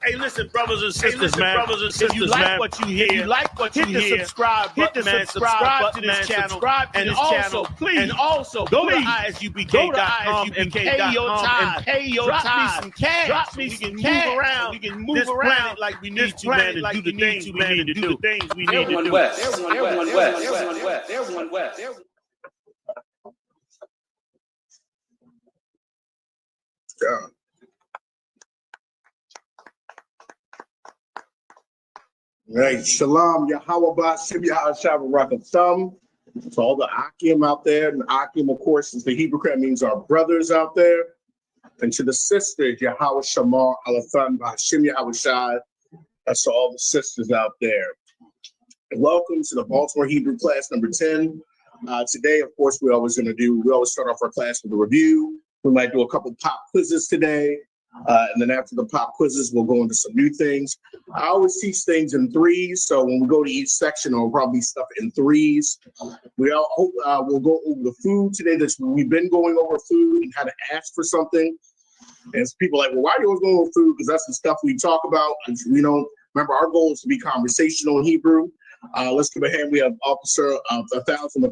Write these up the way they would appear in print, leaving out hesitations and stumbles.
Hey, listen, brothers and sisters, man. If you like what you hear, hit the subscribe button, man. Subscribe to this channel, and also go to ISUBK.com and pay your time. Drop me some cash. Drop me some cash. We can move around like we need to, man, and do the things we need to do. Everyone west. Everyone west. Everyone west. Everyone west. Yeah. Right. Shalom, Yahweh Ba'Shem Yahashua Rakatham. To all the Akim out there, and Akim, of course, is the Hebrew that means our brothers out there. And to the sisters, Yahweh Shamar Alatham Ba'Shem Yahushai. That's to all the sisters out there. And welcome to the Baltimore Hebrew class number 10. Today, of course, we always start off our class with a review. We might do a couple pop quizzes today. And then after the pop quizzes, we'll go into some new things. I always teach things in threes. So when we go to each section, it'll probably be stuff in threes. We'll go over the food today. We've been going over food and how to ask for something. And people are like, well, why are you always going over food? Because that's the stuff we talk about. And we don't remember our goal is to be conversational in Hebrew. Let's give a hand. We have Officer 1000.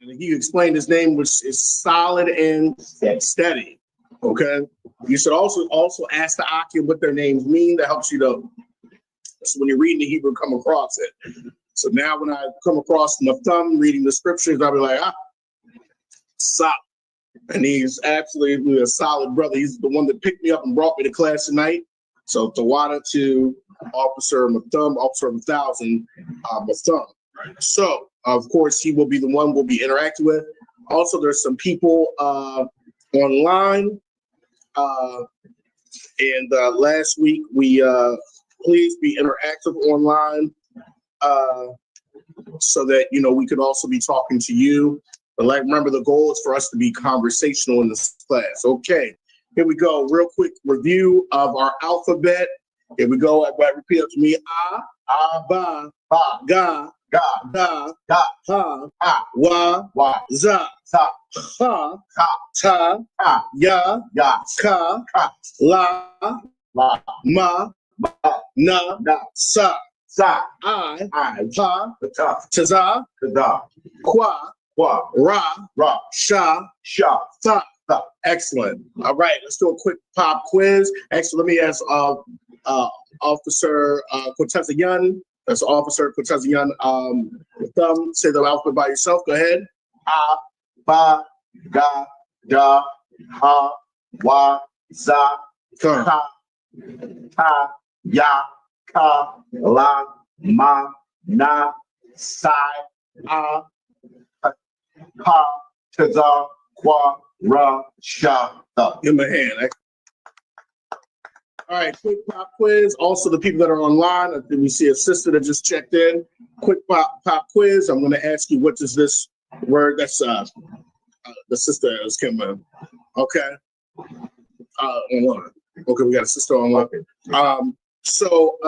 And he explained his name, which is solid and steady. Okay. You should also ask the Akim what their names mean. That helps you to, so when you're reading the Hebrew, come across it. So now when I come across Nathum reading the scriptures, I'll be like, solid. And he's absolutely a solid brother. He's the one that picked me up and brought me to class tonight. So Tawada to Officer Nathum, Officer 1000 Nathum. So, of course, he will be the one we'll be interacting with. Also, there's some people online. And last week, we please be interactive online so that, we could also be talking to you. But remember, the goal is for us to be conversational in this class. Okay, here we go. Real quick review of our alphabet. Here we go. Everybody repeat after me. Ba, ga, da, ha, wa, za, ha, ta, ya, ka, la, ma, na, sa, I, pa, ta, kwa, ra, sha, ta. Excellent. All right, let's do a quick pop quiz. Actually, let me ask Officer Quatazayan. That's Officer Quatazayan. Say the alphabet by yourself. Go ahead. A, ba, ga, da, ha, wa, za, ka, ta, ya, ka, la, ma, na, sa, a, ka, ta, kwa, ra, sha, ta. Give him a hand. All right, quick pop quiz. Also, the people that are online, I think we see a sister that just checked in. Quick pop quiz. I'm going to ask you, what does this word? That's the sister is Kim. Okay. Online. Okay, we got a sister online. So,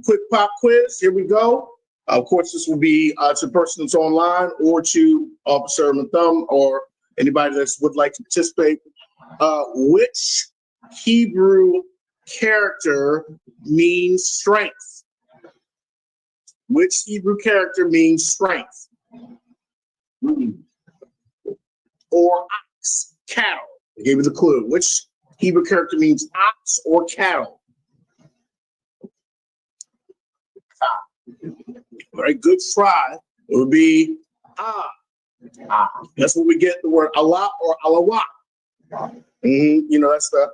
quick pop quiz. Here we go. Of course, this will be to the person that's online or to Officer Nathum or anybody that would like to participate. Which Hebrew character means strength? Which Hebrew character means strength? Or ox, cattle. I gave you the clue. Which Hebrew character means ox or cattle? All right, good try. It would be That's where we get the word Allah or Alawat. That's the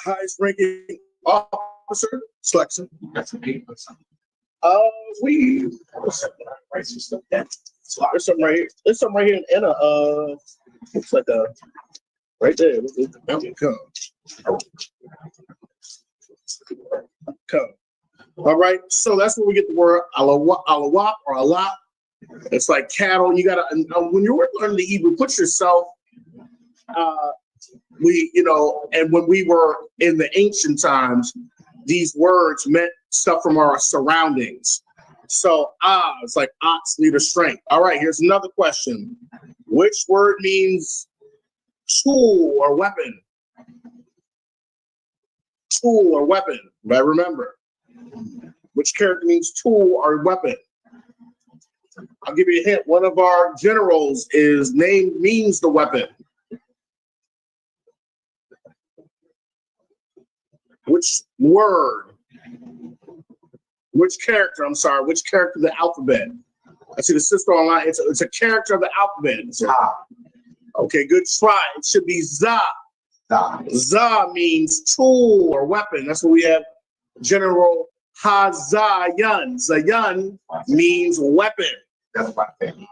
highest ranking officer selection. That's a big one. There's something right here. There's something right here in a looks like a right there. Come. All right, so that's where we get the word alawat or Allah. It's like cattle. You gotta when you're learning the Hebrew, put yourself. And when we were in the ancient times, these words meant stuff from our surroundings. So it's like ox, leader, strength. All right, here's another question. Which word means tool or weapon? Tool or weapon, right? Remember, which character means tool or weapon? I'll give you a hint. One of our generals is name means the weapon. Which word? Which character? I'm sorry. Which character of the alphabet? I see the sister online. It's a character of the alphabet. Za. Okay, good try. It should be Za. Za. Za means tool or weapon. That's what we have. General Hazayan. Zayan means weapon. That's my thing.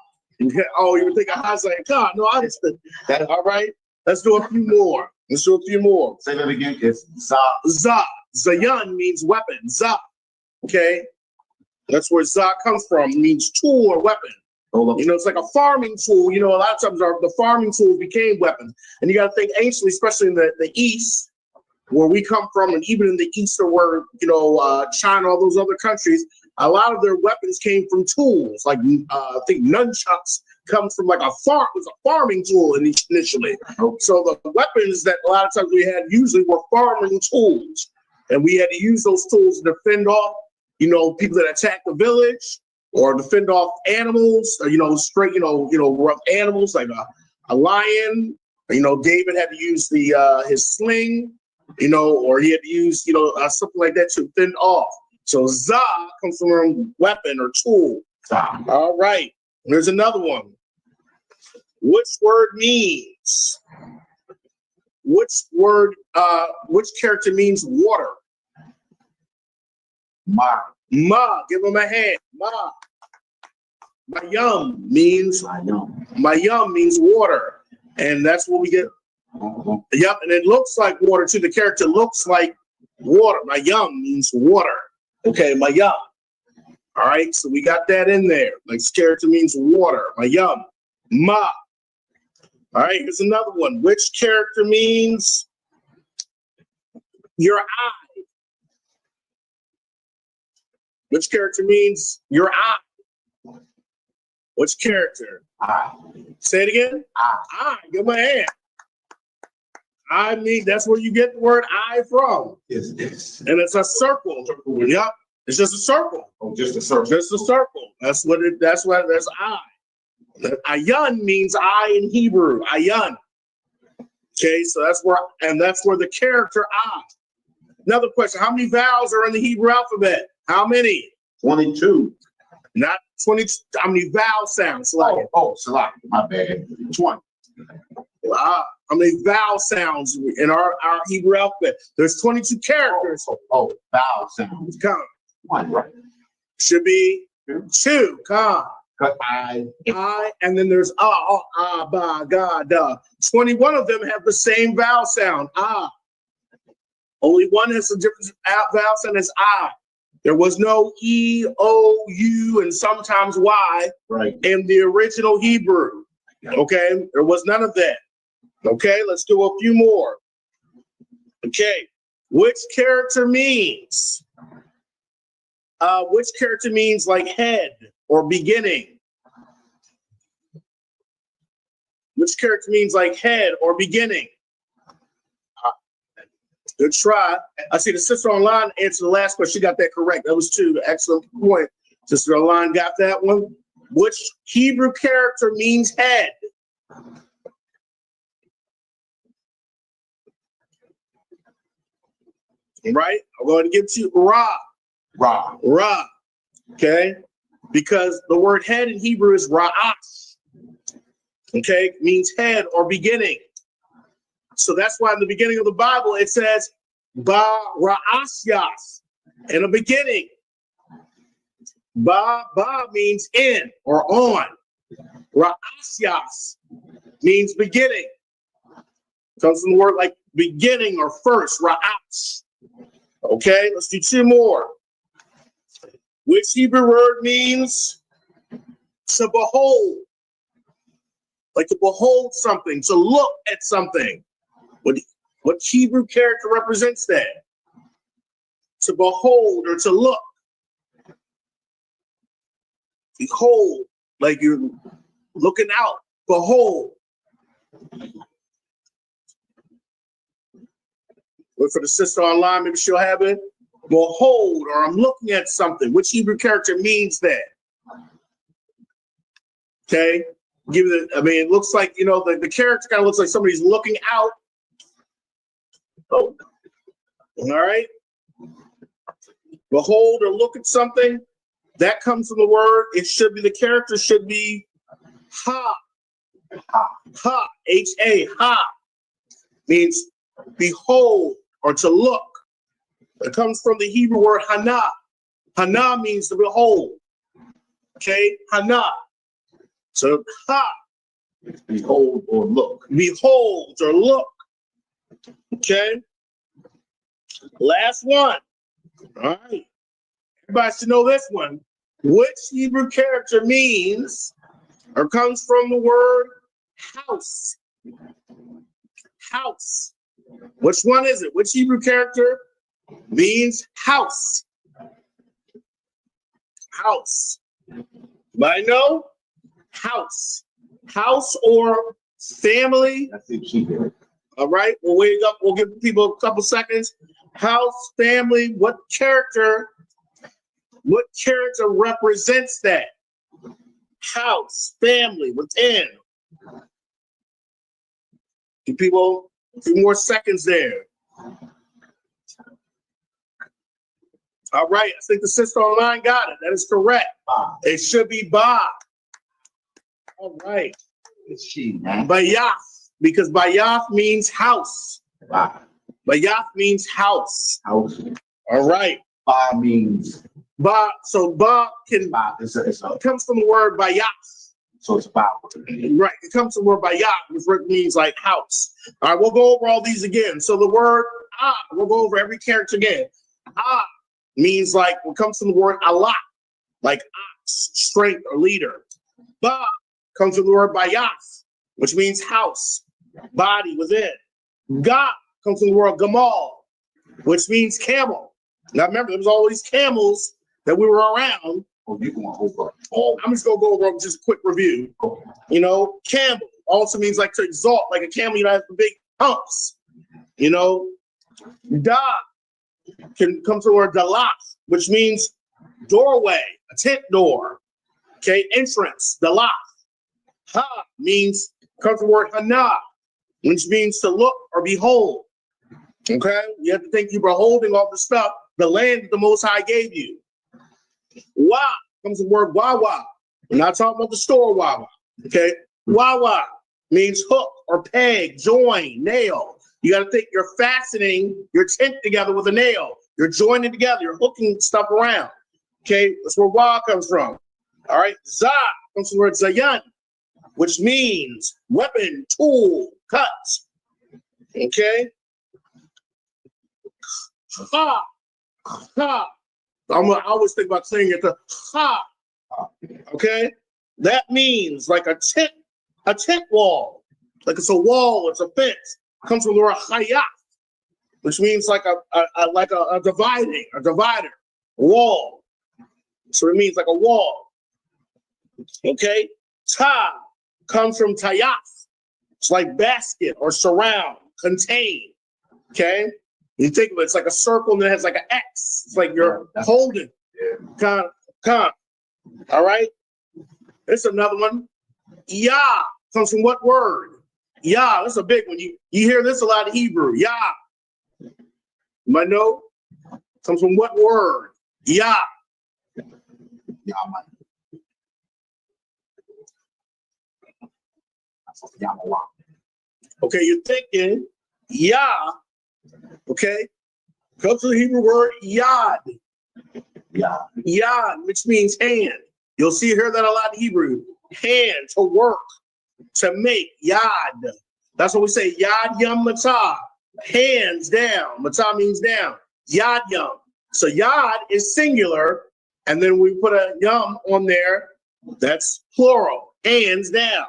Oh, you would think of Hazayan Khan. No, I understood. All right. Let's do a few more. Let's do a few more. Say that again. It's Za. Za. Zayan means weapon. Za. Okay. That's where Za comes from. It means tool or weapon. You know, it's like a farming tool. You know, a lot of times the farming tools became weapons. And you got to think anciently, especially in the East, where we come from, and even in the Eastern world, you know, China, all those other countries, a lot of their weapons came from tools. Like I think nunchucks comes from like a farming tool initially. So the weapons that a lot of times we had usually were farming tools, and we had to use those tools to defend off, you know, people that attack the village, or defend off animals, or, you know, straight, you know, rough animals like a lion. You know, David had to use his sling, you know, or he had to use, you know, something like that to fend off. So Za comes from weapon or tool. Za. All right. There's another one. Which word means? Which character means water? Ma. Ma. Give him a hand. Ma. Mayum means water. And that's what we get. Yep, and it looks like water too. The character looks like water. Mayum means water. Okay, Mayum. All right, so we got that in there. Like this character means water. Mayum. Ma. All right, here's another one. Which character means your eye? Which character means your eye? Which character? Eye. Say it again. Eye. Eye. Give my hand. I mean, that's where you get the word eye from. Yes. And it's a circle. Yep. It's just a circle. Oh, just a circle. Just a circle. That's eye. Ayan means eye in Hebrew. Ayan. Okay, so that's where the character eye. Another question. How many vowels are in the Hebrew alphabet? How many? 22. Not 20. How many vowel sounds? Salak. My bad. 20. How many vowel sounds in our Hebrew alphabet? There's 22 characters. Vowel sounds. Come. One, right. Should be 2. Come. I, and then there's ba, ga, da. 21 of them have the same vowel sound. Only one has a different vowel sound as I. There was no E, O, U, and sometimes Y in the original Hebrew. Okay, there was none of that. Okay, let's do a few more. Okay, which character means? Which character means like head or beginning? Which character means like head or beginning? Good try. I see the sister online answered the last question. She got that correct. That was 2. Excellent point. Sister online got that one. Which Hebrew character means head? Right? I'm going to give to you Ra. Okay? Because the word head in Hebrew is Ra'as. Okay? It means head or beginning. So that's why in the beginning of the Bible it says Ba Ra'asyas, in the beginning. Ba means in or on. Ra'asyas means beginning. Comes from the word like beginning or first, Ra'as. Okay, let's do 2 more. Which Hebrew word means to behold? Like to behold something, to look at something. What Hebrew character represents that? To behold or to look. Behold, like you're looking out. Behold. Wait for the sister online, maybe she'll have it. Behold, or I'm looking at something. Which Hebrew character means that? Okay. Give it. I mean, it looks like, you know, the character kind of looks like somebody's looking out. Oh, all right. Behold or look at something. That comes from the word. It should be, the character should be ha. Ha. H-A. Ha. Means behold or to look. It comes from the Hebrew word hana. Hana means to behold. Okay. Hana. So ha. Behold or look. Behold or look. Okay. Last one. All right. Everybody should know this one. Which Hebrew character means or comes from the word house? House. Which one is it? Which Hebrew character means house? House. Anybody know? House. House or family. That's it, she did. All right, we'll wait up. We'll give people a couple seconds. House, family, what character represents that? House, family, within. Give people a few more seconds there. All right, I think the sister online got it. That is correct. Bob. It should be Bob. All right. It's she, man. Bayath, because Bayath means house. Bob. Bayath means house. House. All right. Bob means Ba, so ba can Bob. It's a, it comes from the word bayath. so it's Bob. Right. It comes from the word bayath, which means like house. All right, we'll go over all these again. So the word we'll go over every character again. Means like what comes from the word Allah, like ox, strength or leader. Ba comes from the word bayath, which means house, body within. Ga comes from the word gamal, which means camel. Now remember, there was all these camels that we were around. Oh, you're going over. I'm just gonna go over just a quick review. You know, camel also means like to exalt, like a camel, you know, has the big humps. You know, da can come from the word dalaf, which means doorway, a tent door. Okay, entrance, dalaf. Ha means comes from the word hana, which means to look or behold. Okay, you have to think you're beholding all the stuff, the land that the Most High gave you. Wa comes from the word wawa. We're not talking about the store wawa. Okay, wawa means hook or peg, join, nail. You got to think you're fastening your tent together with a nail. You're joining together. You're hooking stuff around. Okay, that's where wa comes from. All right, za comes from the word zayan, which means weapon, tool, cut. Okay. Ha, ha. I always think about saying it to ha. Okay, that means like a tent wall, like it's a wall, it's a fence. It comes from the word hayat, which means like a divider, wall. So it means like a wall. Okay, ta comes from tayaf. It's like basket or surround, contain. Okay. You think of it, it's like a circle and it has like an X. It's like you're holding. Con. All right. It's another one. Yah comes from what word? Yah. That's a big one. You hear this a lot in Hebrew. Yah. You might know. Comes from what word? Yah. Okay, you're thinking Yah. Okay, comes from the Hebrew word yad. Yad, which means hand. You'll hear that a lot in Hebrew. Hand, to work, to make, yad. That's what we say, yad yum matah. Hands down. Matah means down. Yad yum. So yad is singular, and then we put a yum on there. That's plural. Hands down.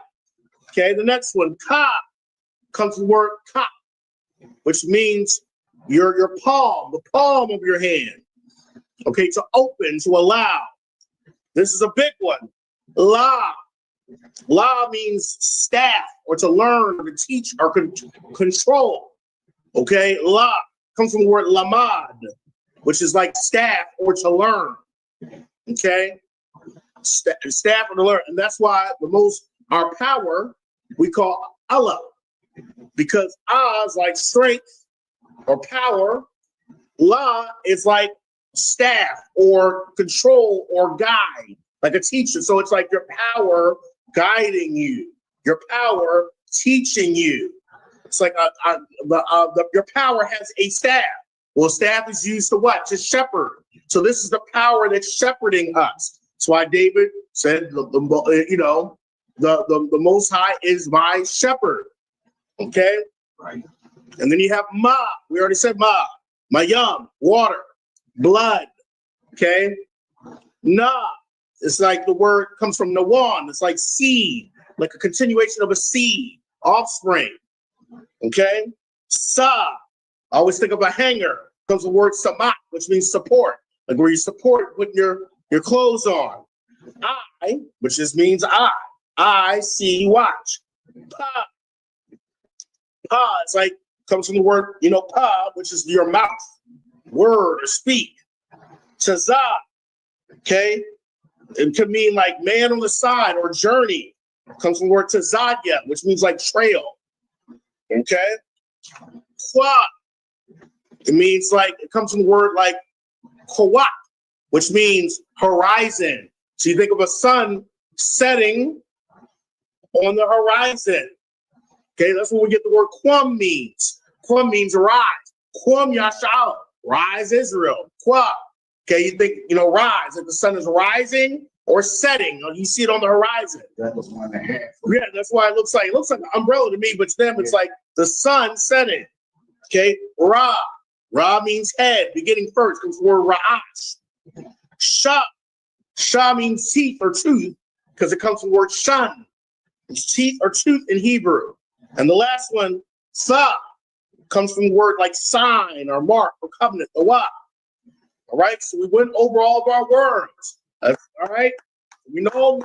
Okay, the next one, ka, comes from the word ka, which means your palm, the palm of your hand. Okay, to open, to allow. This is a big one. La. La means staff or to learn or to teach or control. Okay, la. comes from the word lamad, which is like staff or to learn. Okay? Staff or to learn. And that's why our power we call Allah. Because Ah is like strength or power. La is like staff or control or guide, like a teacher. So it's like your power guiding you, your power teaching you. It's like your power has a staff. Well, staff is used to what? To shepherd. So this is the power that's shepherding us. That's why David said, the Most High is my shepherd. Okay? Right. And then you have Ma. We already said Ma. Mayam, water, blood. Okay? Na. It's like the word comes from Nawan. It's like seed, like a continuation of a seed, offspring. Okay? Sa. I always think of a hanger. Comes the word samat, which means support, like where you support putting your clothes on. I, which just means I see, watch. Pa. Pa, it's like, comes from the word, pa, which is your mouth, word or speak. Tazah, okay? It could mean like man on the side or journey. It comes from the word tazadya, which means like trail. Okay? Kwa, it comes from the word like kawat, which means horizon. So you think of a sun setting on the horizon. Okay, that's where we get the word Kwam means. Kwam means rise. Kwam Yashal, rise Israel. Kwa. Okay, you think, rise, if the sun is rising or setting, or you see it on the horizon. That was 1.5. Yeah, that's why it looks like an umbrella to me, but to them it's like the sun setting. Okay, Ra. Ra means head, beginning first, comes from the word Ra'ash. Sha. Sha means teeth or tooth, because it comes from the word shan. It's teeth or tooth in Hebrew. And the last one, Sa, comes from the word like sign or mark or covenant, the wa. All right, so we went over all of our words. All right, we know now all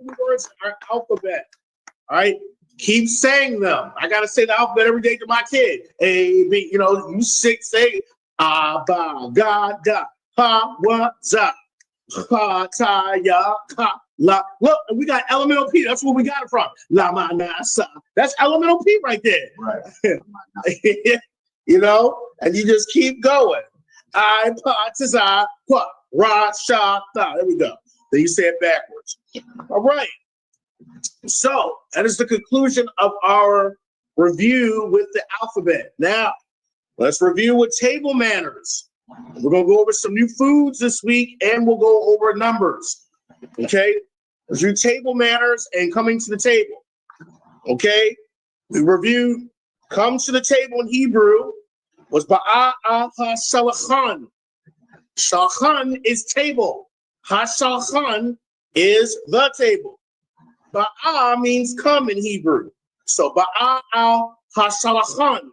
the words in our alphabet. All right, keep saying them. I got to say the alphabet every day to my kid. A, B, you say Abba, Ga, Da, Ha, Wa, Za, Ha, Ta, Ya, Ka. La, look, we got elemental P. That's where we got it from. La ma na sa. That's elemental P right there. Right. And you just keep going. I pa ta qua ra sha ta. There we go. Then you say it backwards. All right. So that is the conclusion of our review with the alphabet. Now let's review with table manners. We're gonna go over some new foods this week, and we'll go over numbers. Okay, let's do table manners and coming to the table. Okay, we reviewed come to the table in Hebrew was ba'a ha shalachan. Shalachan is table. Ha shalachan is the table. Ba'a means come in Hebrew. So ba'a al ha shalachan.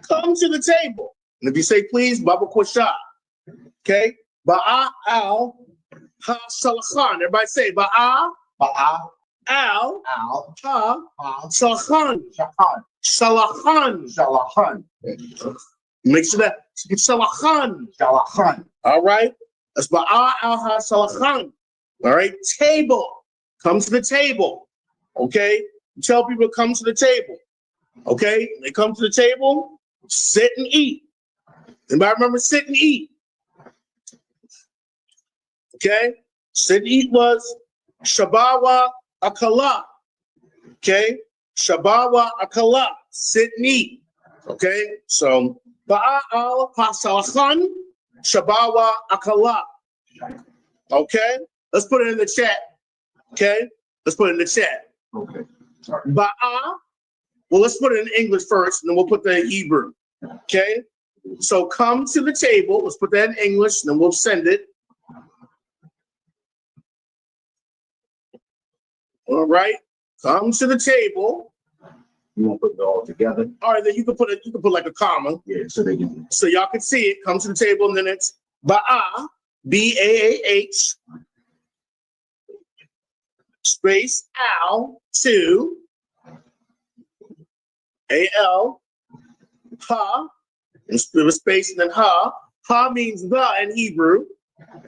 Come to the table. And if you say please, Baba Kwasha. Okay, ba'a al ha shalachan. Everybody say ba'a al ha shalachan. Shalachan. Make sure that shalachan. All right. That's ba'a al ha shalachan. All right. Table. Come to the table. Okay. You tell people to come to the table. Okay. They come to the table. Sit and eat. Anybody remember sit and eat? Okay, sit and eat was shabawa akala. Okay, shabawa akala, sit and eat. Okay, so ba'al hasalachan shabawa akala. Okay, let's put it in the chat. Okay, let's put it in the chat. Okay. Ba'a. Well, let's put it in English first, and then we'll put that in Hebrew. Okay, so come to the table. Let's put that in English, and then we'll send it. All right, come to the table. You want to put it all together? All right, then you can put like a comma. Yeah, so they can. So y'all can see it. Come to the table, and then it's ba'a, B-A-A-H, space al, 2, A-L, ha, With space and then ha. Ha means the in Hebrew.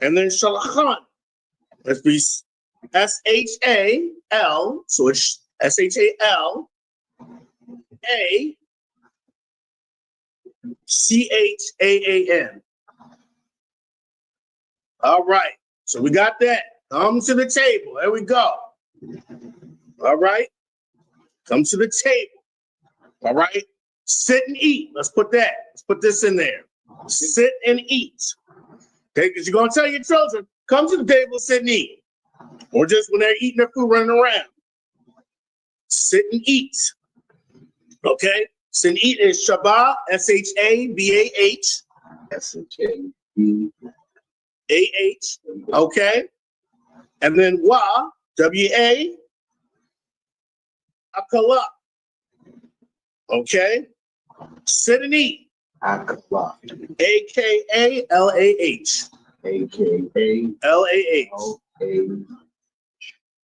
And then shalachan. Let's be S-H-A-L. So it's S-H-A-L-A-C-H-A-A-N. All right. So we got that. Come to the table. There we go. All right. Come to the table. All right. Sit and eat. Let's put that. Let's put this in there. Sit and eat. Okay, because you're going to tell your children, come to the table, sit and eat. Or just when they're eating their food, running around. Sit and eat. Okay? Sit and eat is Shabah, S-H-A-B-A-H. S-H-A-B-A-H. Okay? And then Wa, W-A, Akala. Okay? Sit and eat. Akala. A-K-A-L-A-H. A-K-A-L-A. L-A-H.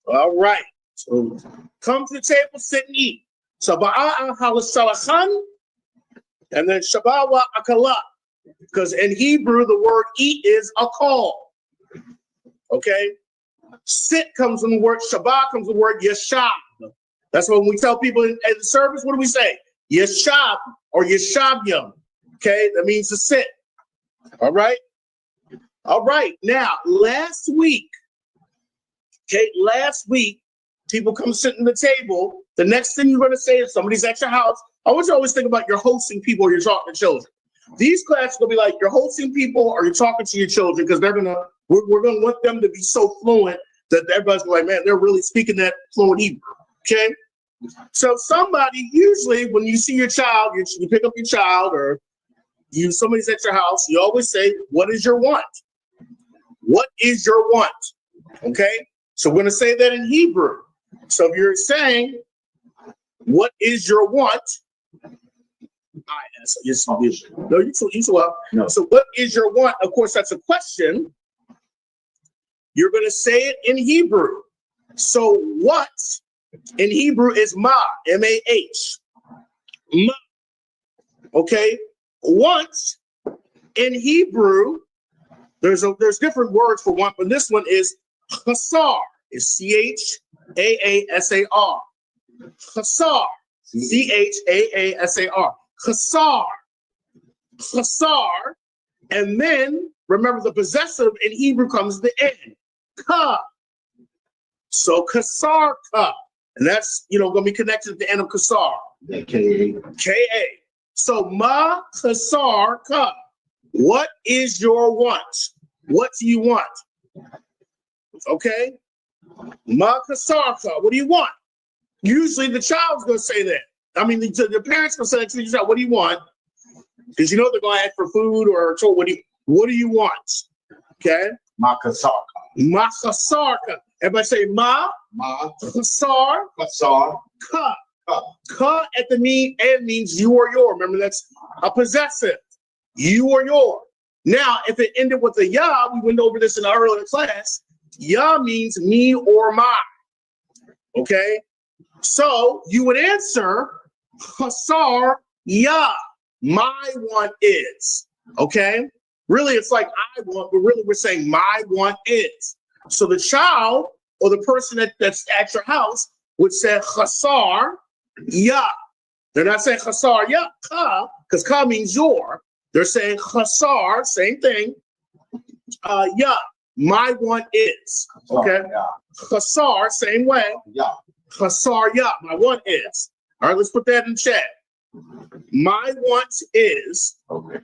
All right. So come to the table, sit and eat. Saba'a halashalachan, and then shabawa akala. Because in Hebrew, the word eat is a call. Okay? Sit comes from the word shabbat, comes from the word yeshab. That's when we tell people in the service, what do we say? Yeshab or yeshabyam. Okay? That means to sit. All right? All right. Now, last week, people come sitting at the table. The next thing you're going to say is somebody's at your house. I want you to always think about you're hosting people or you're talking to children. These classes are going to be like you're hosting people or you're talking to your children because we're going to want them to be so fluent that everybody's like, man, they're really speaking that fluent Hebrew. Okay? So somebody, usually when you see your child, you pick up your child or somebody's at your house, you always say, what is your want? What is your want? Okay? So we're going to say that in Hebrew. So if you're saying, what is your want? No, you well. No. So what is your want? Of course, that's a question. You're going to say it in Hebrew. So what in Hebrew is ma, M-A-H. Ma. Okay? Want in Hebrew, there's different words for want, but this one is chasar. It's C-H-A-A-S-A-R. Chasar. C-H-A-A-S-A-R. Chasar. Chasar. And then, remember, the possessive in Hebrew comes at the end. Ka. So kasar ka. And that's, going to be connected at the end of kasar. K-A. K-A. So ma kasar ka. What is your want? What do you want? Okay? Ma kasar ka. What do you want? Usually the child's going to say that. I mean, the parents going to say that to the child. What do you want? Because they're going to ask for food or what do you want? Okay? Ma kasar ka. Ma kasar ka. Everybody say ma. Ma. Kasar. Kasar. Ka. Ka at the end means you or your. Remember, that's a possessive. You or your. Now, if it ended with a ya, we went over this in our earlier class. Ya means me or my. Okay? So you would answer Hasar ya. My want is. Okay? Really, it's like I want, but really we're saying my want is. So the child or the person that's at your house would say Hasar ya. They're not saying Hasar ya ka, because ka means your. They're saying Hasar, same thing. Ya. My want is. Okay? Hasar, same way. Yeah. Hasar ya. My want is. All right, let's put that in chat. My want is. Okay.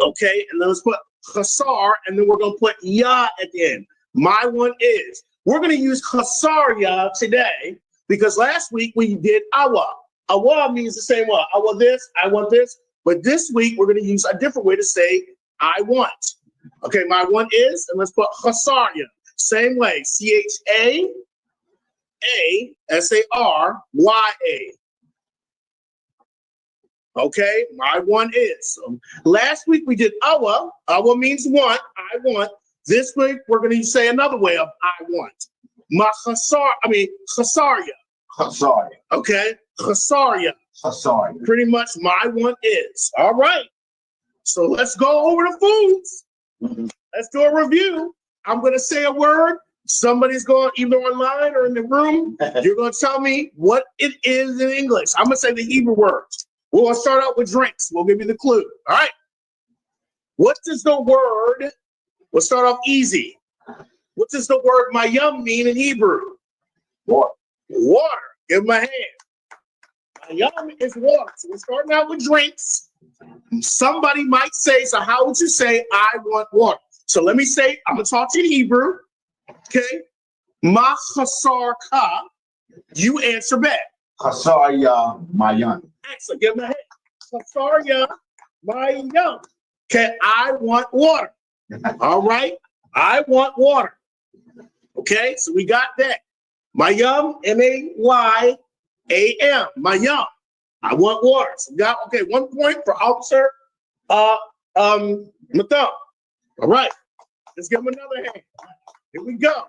Okay, and then let's put Hasar, and then we're going to put ya at the end. My want is. We're going to use Hasar ya today because last week we did awa. Awa means the same way. I want this, I want this. But this week we're going to use a different way to say I want. Okay, my want is, and let's put Hasar ya. Same way. C-H-A-A-S-A-R-Y-A. Okay, my want is. So last week we did awa. Awa means want. I want. This week we're going to say another way of I want. Chasarya. Chasarya. Okay, chasarya. Chasarya. Pretty much my want is. All right. So let's go over the foods. Let's do a review. I'm going to say a word. Somebody's going either online or in the room. You're going to tell me what it is in English. I'm going to say the Hebrew words. We're going to start out with drinks. We'll give you the clue. All right. What does the word, we'll start off easy. What does the word mayam mean in Hebrew? Water. Water. Give him a hand. Mayam is water. So we're starting out with drinks. Somebody might say, so how would you say, I want water? So let me say, I'm going to talk to you in Hebrew. Okay. Ma chasar ka. You answer back. Chasarya mayan. Excellent. Give him a hand. Chasarya mayam. Okay. I want water. All right. I want water. Okay. So we got that. Mayam, M-A-Y-A-M. Mayam. I want water. So we got, okay, 1 point for Officer Matham. All right. Let's give him another hand. Here we go.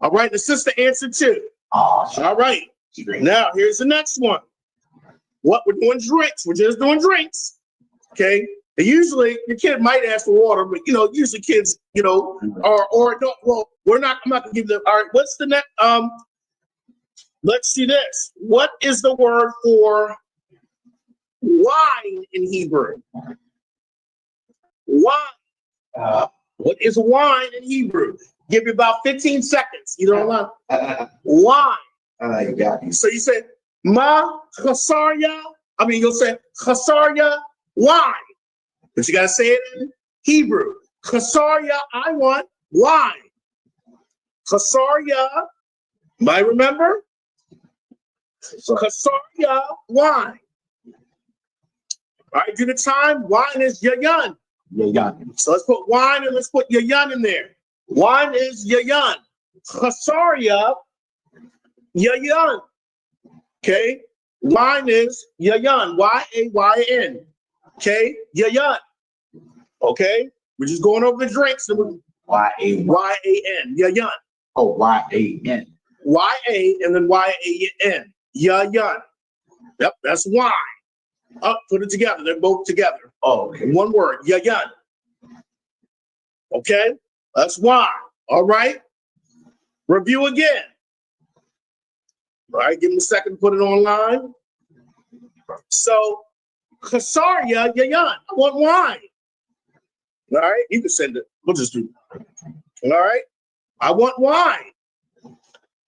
All right. The sister answered too. Oh, All right. Now, here's the next one. What we're doing drinks. We're just doing drinks. Okay. And usually your kid might ask for water, but usually kids, or don't. Well, I'm not gonna give them. All right. What's the next? Let's see this. What is the word for wine in Hebrew? Wine. What is wine in Hebrew? Give you about 15 seconds. You don't know. Wine. You got it. So you say ma chasarya. You'll say chasarya wine. But you gotta say it in Hebrew. Chasarya, I want wine. Chasarya, might remember? Chasarya wine. All right, do the time. Wine is yayan. Yayan. So let's put wine and let's put yayan in there. Wine is yayan. Chasarya, yayan. Okay? Wine is yayan. Y-A-Y-N. Okay? Yayan. Okay? We're just going over the drinks. Y-A-Y-A-N. Yayan. Oh, Y-A-N. Y-A and then Y-A-N. Yayan. Yep, that's wine. Put it together. They're both together. Oh, okay. One word. Yayan. Okay? That's wine. All right? Review again. All right, give me a second to put it online. So, Chasarya Yayan. I want wine. All right? You can send it. We'll just do it. All right? I want wine. All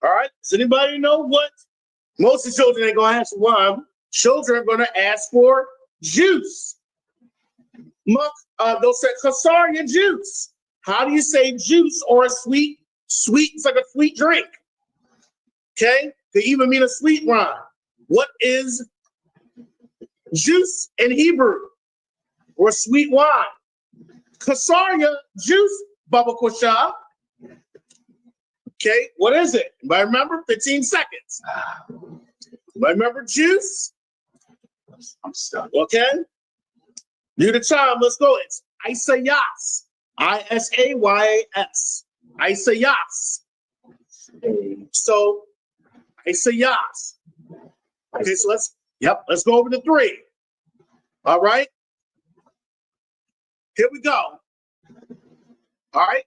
right? Does anybody know what? Most of the children ain't going to ask for wine. Children are going to ask for juice. They'll say Chasarya juice. How do you say juice or a sweet? Sweet, it's like a sweet drink. Okay? Could even mean a sweet wine. What is juice in Hebrew? Or sweet wine? Chasarya juice, Baba Kosha. Okay, what is it? Anybody remember? 15 seconds. Anybody remember juice? I'm stuck. Okay. Do the time. Let's go. It's Isayas. I-S-A-Y-A-S. Isayas. So, Isayas. Okay, so let's go over to 3. All right. Here we go. All right.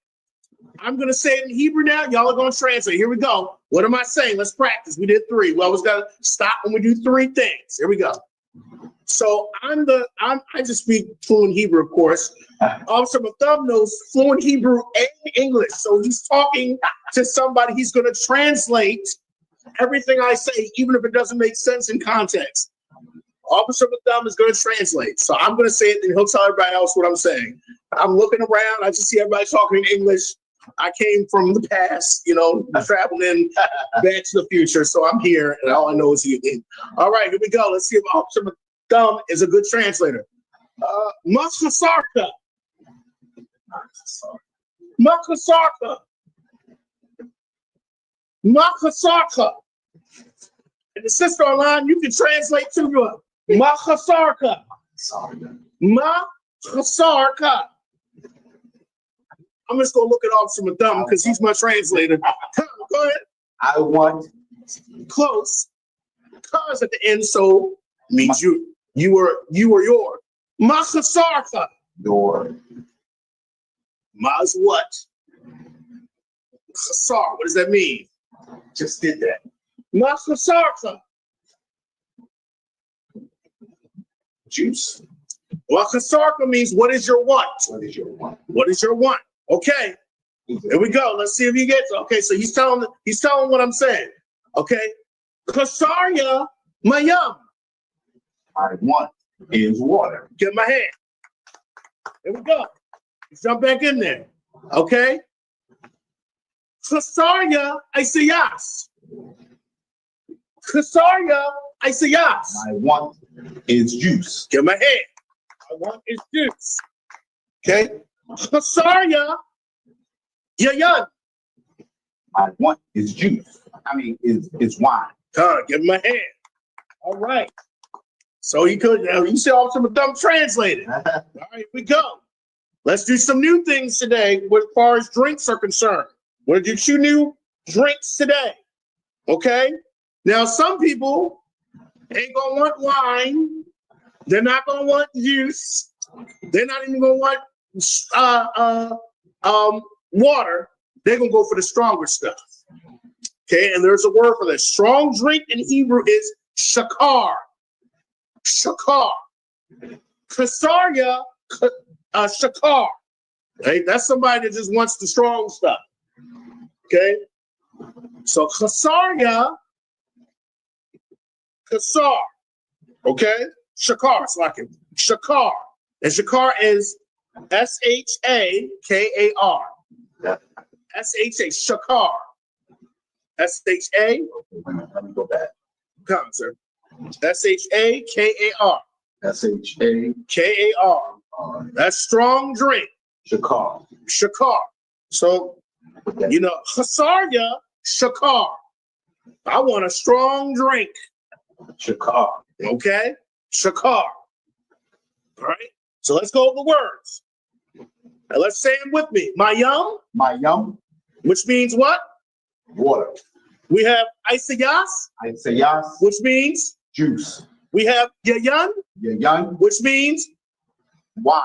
I'm going to say it in Hebrew now. Y'all are going to translate. Here we go. What am I saying? Let's practice. We did 3. We always got to stop when we do 3 things. Here we go. So I just speak fluent Hebrew, of course. Officer Matham knows fluent Hebrew and English. So he's talking to somebody. He's going to translate everything I say, even if it doesn't make sense in context. Officer Matham is going to translate. So I'm going to say it and he'll tell everybody else what I'm saying. I'm looking around. I just see everybody talking in English. I came from the past, traveling back to the future. So I'm here and all I know is you. All right, here we go. Let's see if Officer Matham is a good translator. Makasarka. Makasarka. Makasarka. And the sister online, you can translate to her. Makasarka. Makasarka. I'm just going to look at Officer Matham because he's my translator. Go ahead. I want. Close. Cause at the end, so means you or your. Makasarka. Your. Ma's what? Khasar. What does that mean? Just did that. Ma khasarka. Juice. Well, khasarka means what is your want? What is your want? What is your want? Okay. Here we go. Let's see if he gets it. Okay, so he's telling what I'm saying. Okay. Khasarya mayam. My want is water. Get my hand. Here we go. Let's jump back in there. Okay. Khasarya isayas. Khasarya isayas. My want is juice. Get my hand. I want is juice. Okay. Khasarya yayan. My want is juice. I mean, is wine. Give him my hand. All right. So he could, you see all some dumb translated. All right, here we go. Let's do some new things today as far as drinks are concerned. We're gonna do 2 new drinks today. Okay? Now, some people ain't gonna want wine. They're not gonna want juice. They're not even gonna want water. They're gonna go for the stronger stuff. Okay, and there's a word for this. Strong drink in Hebrew is shakar. Shakar. Khasarya shakar. Okay, that's somebody that just wants the strong stuff. Okay, so khasarya, khasar. Okay, shakar. It's like it. Shakar. And shakar is S-H-A-K-A-R. S-H-A, shakar. S-H-A. Let me go back. Come, sir. S-H-A-K-A-R. S-H-A-K-A-R. K-A-R. That's strong drink. Shakar. Shakar. So, you know, khasarya, shakar. I want a strong drink. Shakar. Okay? Shakar. All right? So let's go over the words. Now let's say them with me. Mayam, Mayam. which means what? Water. We have isayas, Isayas. which means Juice. we have yayan, Yayan. which means Wine.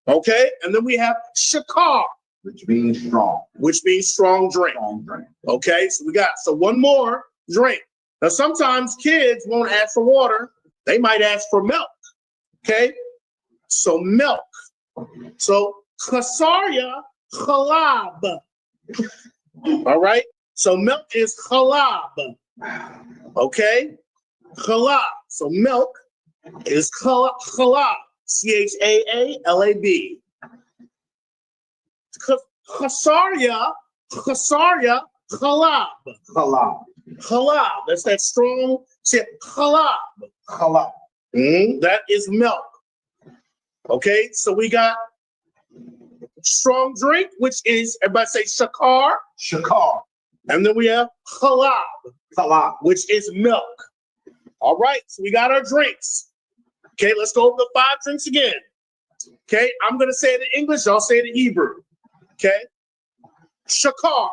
okay, and then we have shakar, Which means strong. which means strong drink. Strong drink. Okay, so we got one more drink. Now sometimes kids won't ask for water; they might ask for milk. Okay, so milk. So khasarya khalab. All right. So milk is khalab. Okay, khalab. So milk is khalab. C-H-A-A-L-A-B. Khasarya khalab. Halal. Halab. That's that strong tip. Halab. Halal. That is milk. Okay, so we got strong drink, which is, everybody say shakar. Shakar. And then we have halab, Halal. which is milk. All right, so we got our drinks. Okay, let's go over the 5 drinks again. Okay, I'm going to say it in English. Y'all say it in Hebrew. Okay, shakar.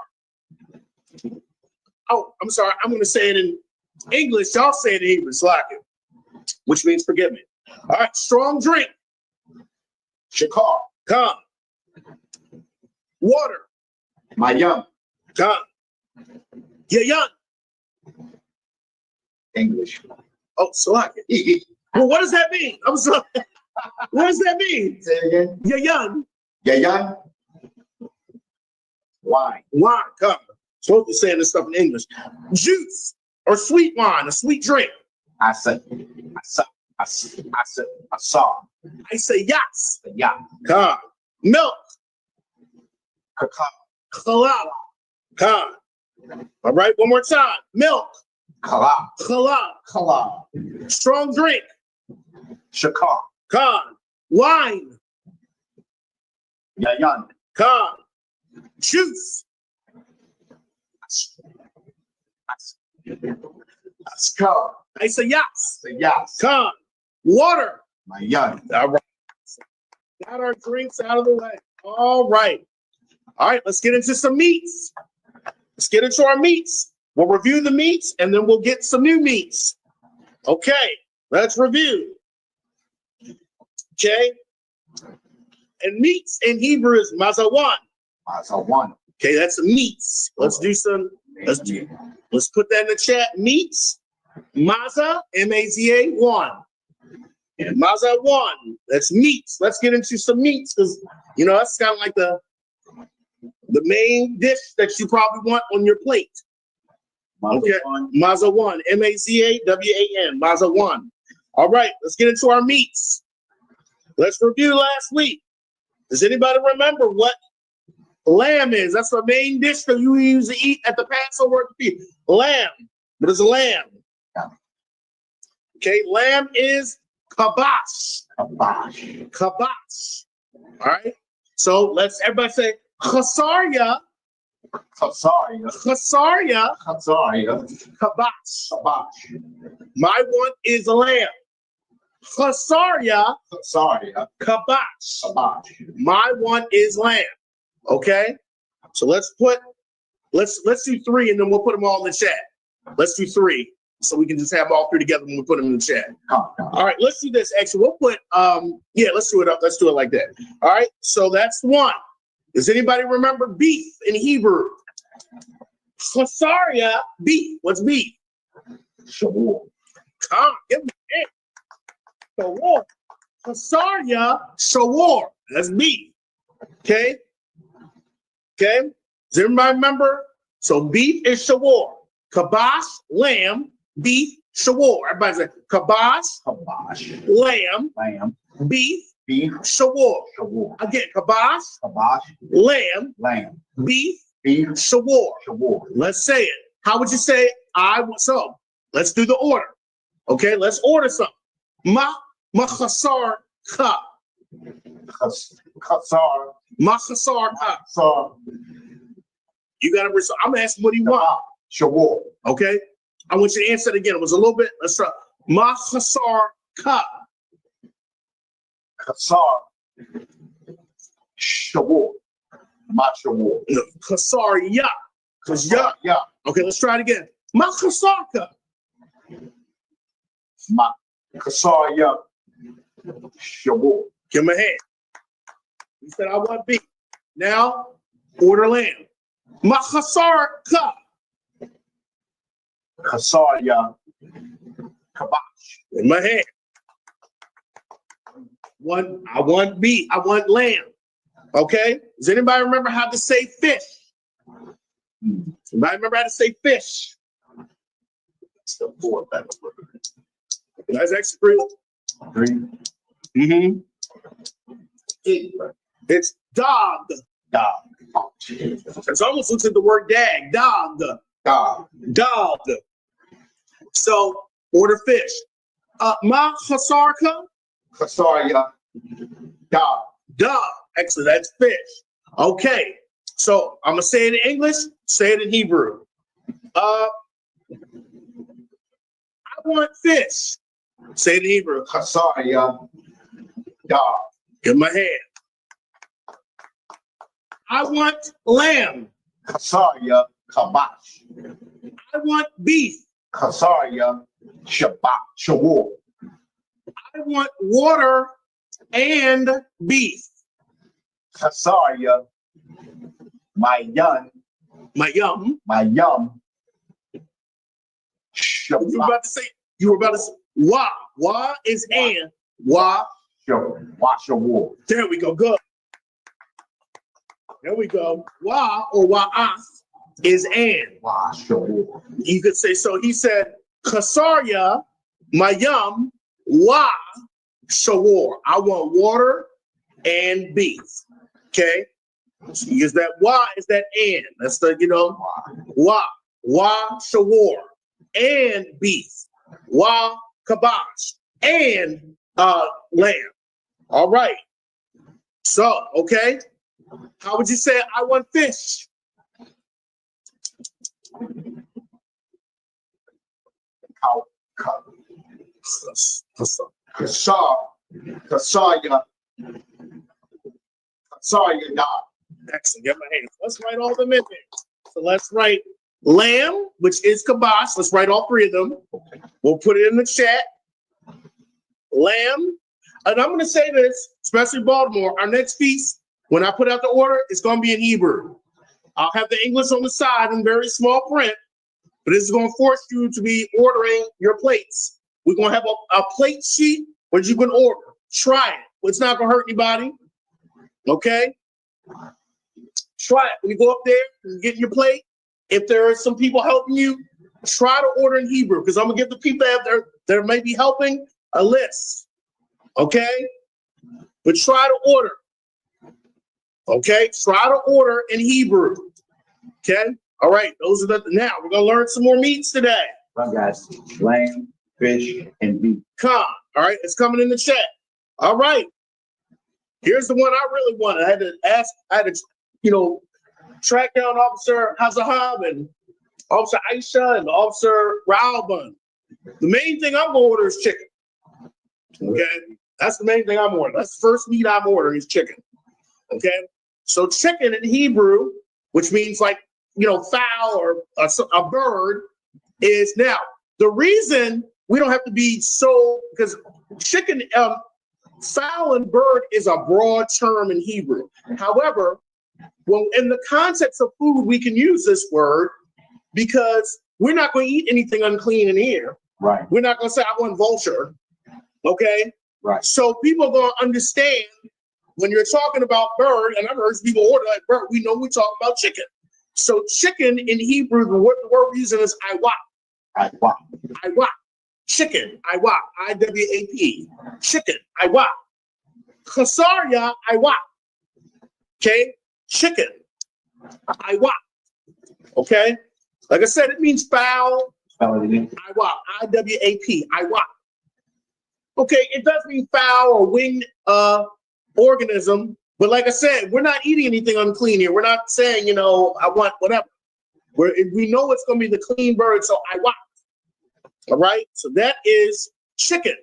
Oh, I'm sorry. I'm going to say it in English. Y'all say it in Hebrew. Slack it, which means forgive me. All right, strong drink. Shakar. Come. Water. Mayam. Come. Yayan. English. Oh, slack it. Well, what does that mean? I'm sorry. What does that mean? Say it again. Yayan. Yayan. Wine. Wine. Come. Supposed to be saying this stuff in English. Juice or sweet wine, a sweet drink. I saw. I say yas. Yeah. Come. Milk. Cacao. Halal. Come. All right, one more time. Milk. Halal. Halal. Halal. Strong drink. Shakar. Come. Wine. Yayan. Come. Juice. Askar. I say yas. Yas. Come. Water. Mayan. All right. Got our drinks out of the way. All right. All right, let's get into some meats. Let's get into our meats. We'll review the meats and then we'll get some new meats. Okay, let's review. Okay. And meats in Hebrew is mazawan. Mazawan. Okay, that's meats. Let's do some. Let's put that in the chat. Meats, maza, M-A-Z-A, one. And maza one. That's meats. Let's get into some meats because that's kind of like the main dish that you probably want on your plate. Okay, maza one, M-A-Z-A-W-A-N, maza one. All right, let's get into our meats. Let's review last week. Does anybody remember what lamb is? That's the main dish that you usually eat at the Passover feast. Lamb. What is a lamb? Okay, lamb is kabash. Kabash. All right. So let's everybody say chasarya. Chasarya. Kabash. My one is a lamb. Chasarya. Kabash. My one is lamb. Okay, so let's do 3 and then we'll put them all in the chat. Let's do 3 so we can just have all 3 together when we put them in the chat. All right, let's do this. Actually, we'll put let's do it up. Let's do it like that. All right, so that's 1. Does anybody remember beef in Hebrew? Chasarya, beef. What's beef? Shawur. Come, give me it. Shawur. Chasarya, shawur. That's beef. Okay. Okay, does everybody remember? So beef is shawur, kabash, lamb, beef, shawur. Everybody say kabash, lamb, beef, shawur. Again, kabash, lamb, beef, shawur. Let's say it. How would you say it? So let's do the order. Okay, let's order something. Chasar ka. Chasar ka. You gotta. I'm asking, what do you want? Shawur. Okay, I want you to answer it again. It was a little bit. Let's try. Chasar ka. Chasar. Shawur. Shawur. No, chasar ya. Cause ya. Okay, let's try it again. Chasar ka. Chasar ya. Shawur. Give him a hand. He said, I want beef. Now, order lamb. Chasar ka. Chasar ya. Kabash. In my hand. I want beef. I want lamb. Okay? Does anybody remember how to say fish? Anybody remember how to say fish? Still 4. That's actually 3. Mm-hmm. It's dog. It almost looks like the word dag. Dog. So order fish. Ma chasarka. Chasarya. Dog. Excellent. That's fish. Okay. So I'm gonna say it in English. Say it in Hebrew. I want fish. Say it in Hebrew. Chasarya. Dog. Give my hand. I want lamb. Chasarya. Kabash. I want beef. Chasarya. Shawur. I want water and beef. Chasarya. My yum. Shawur. You were about to say wa. Wa is and. Wa. Shawur. There we go. Good. There we go. Wa or wa'af is and. Shawur. You could say, so he said, Chasarya, mayam, wa, shawur. I want water and beef. Okay? So you use that wa is that and. That's the, wa, shawur, and beef. Wa, kabash, and lamb. All right. So, okay. How would you say I want fish? Kasarya. Excellent. Get my hands. Let's write all them in there. So let's write lamb, which is kabash. Let's write all 3 of them. We'll put it in the chat. Lamb. And I'm going to say this, especially Baltimore, our next feast, when I put out the order, it's going to be in Hebrew. I'll have the English on the side in very small print, but this is going to force you to be ordering your plates. We're going to have a plate sheet where you can order. Try it. It's not going to hurt anybody. Okay? Try it. When you go up there and get your plate, if there are some people helping you, try to order in Hebrew, because I'm going to give the people that may be helping a list. Okay? But try to order. Okay? Try to order in Hebrew. Okay? All right. Those are now we're going to learn some more meats today. Well, guys, lamb, fish, and beef. Come. All right. It's coming in the chat. All right. Here's the one I really wanted. I had to, track down Officer Hazahab and Officer Aisha and Officer Ralban. The main thing I'm going to order is chicken. Okay? That's the main thing I'm ordering. That's the first meat I'm ordering is chicken. Okay? So chicken in Hebrew, which means like, fowl or a bird, is now the reason we don't have to be because chicken, fowl and bird is a broad term in Hebrew. However, well, in the context of food, we can use this word because we're not going to eat anything unclean in here. Right. We're not going to say, I want vulture. Okay? Right. So people are going to understand when you're talking about bird, and I've heard people order like bird, we know we're talking about chicken. So chicken in Hebrew, the word we're using is iwap. Iwap. Iwap. Chicken. Iwap. I-W-A-P. Chicken. Iwap. Chasaria. Iwap. Okay? Chicken. Iwap. Okay? Like I said, it means fowl. Iwap. I-W-A-P. Iwap. Okay, it does mean fowl or winged organism, but like I said, we're not eating anything unclean here. We're not saying, I want whatever. We know it's going to be the clean bird, so Iwap. All right, so that is chicken.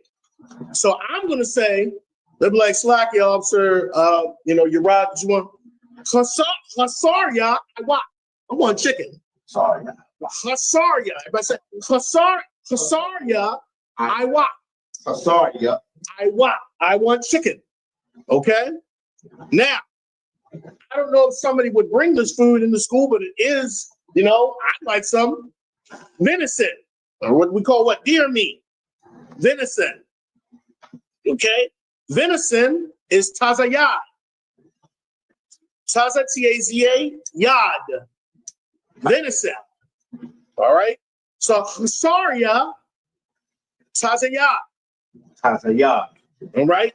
So I'm going to say, they'll be like, Slacky, Officer, you're right. You want Chasaria, Iwap. I want chicken. Sorry. Chasaria. If I say Chasaria, Iwap. Chasaria. Iwap. I want chicken. Okay? Now, I don't know if somebody would bring this food into school, but it is, I'd like some venison, or what we call deer meat. Venison. Okay? Venison is tazayad. Taza, T-A-Z-A, yad. Venison. All right? So, chasaria, tazayad. Tazayad. All right?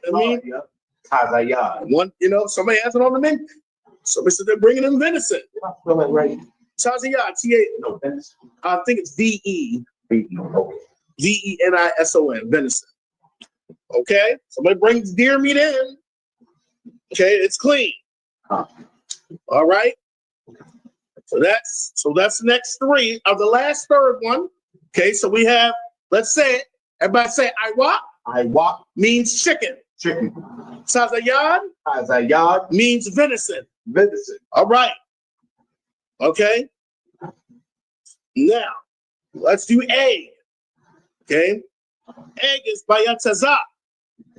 Tazayad. One, somebody has it on the menu. Somebody said they're bringing in venison. Spell it right. Tazayad, T-A, No, venison. I think it's V-E. Okay. V-E-N-I-S-O-N, venison. Okay? Somebody brings deer meat in. Okay, it's clean. Huh. All right? So that's the next three of the last third one. Okay, so we have, let's say it. Everybody say Iwap. Iwap Means chicken. chicken. Tazayad Tazayad means venison. venison. All right. Okay. Now, let's do egg. Okay. Egg is bayataza.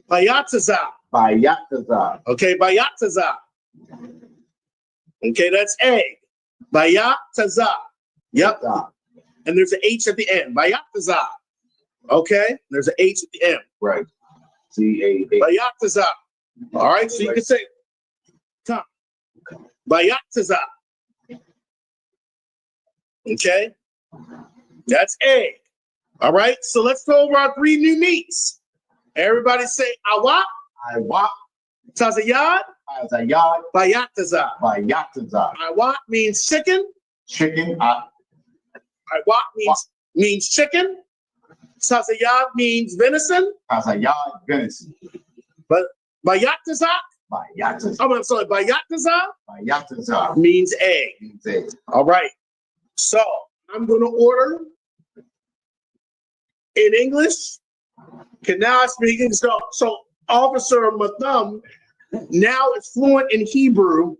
Bayataza. Bayataza. Okay, bayataza. Okay, that's egg. Bayataza. Yep. And there's an H at the end. Bayataza. Okay, there's an H at the end. Right. C-A-A. Bayataza. All right, so you can say, come. Bayataza. Okay, that's egg. All right, so let's go over our three new meats. Everybody say Iwap. Iwap. Tazayad. Tazayad. Bayataza. Bayataza. Iwap means chicken. Chicken. Iwap means chicken. Tazayad means venison. Tazayad venison. But Bayataza. Bayataza. I'm sorry, Bayataza Bayataza means egg. means egg. All right. So I'm going to order in English. Can now I speak English? So Officer Matham now is fluent in Hebrew,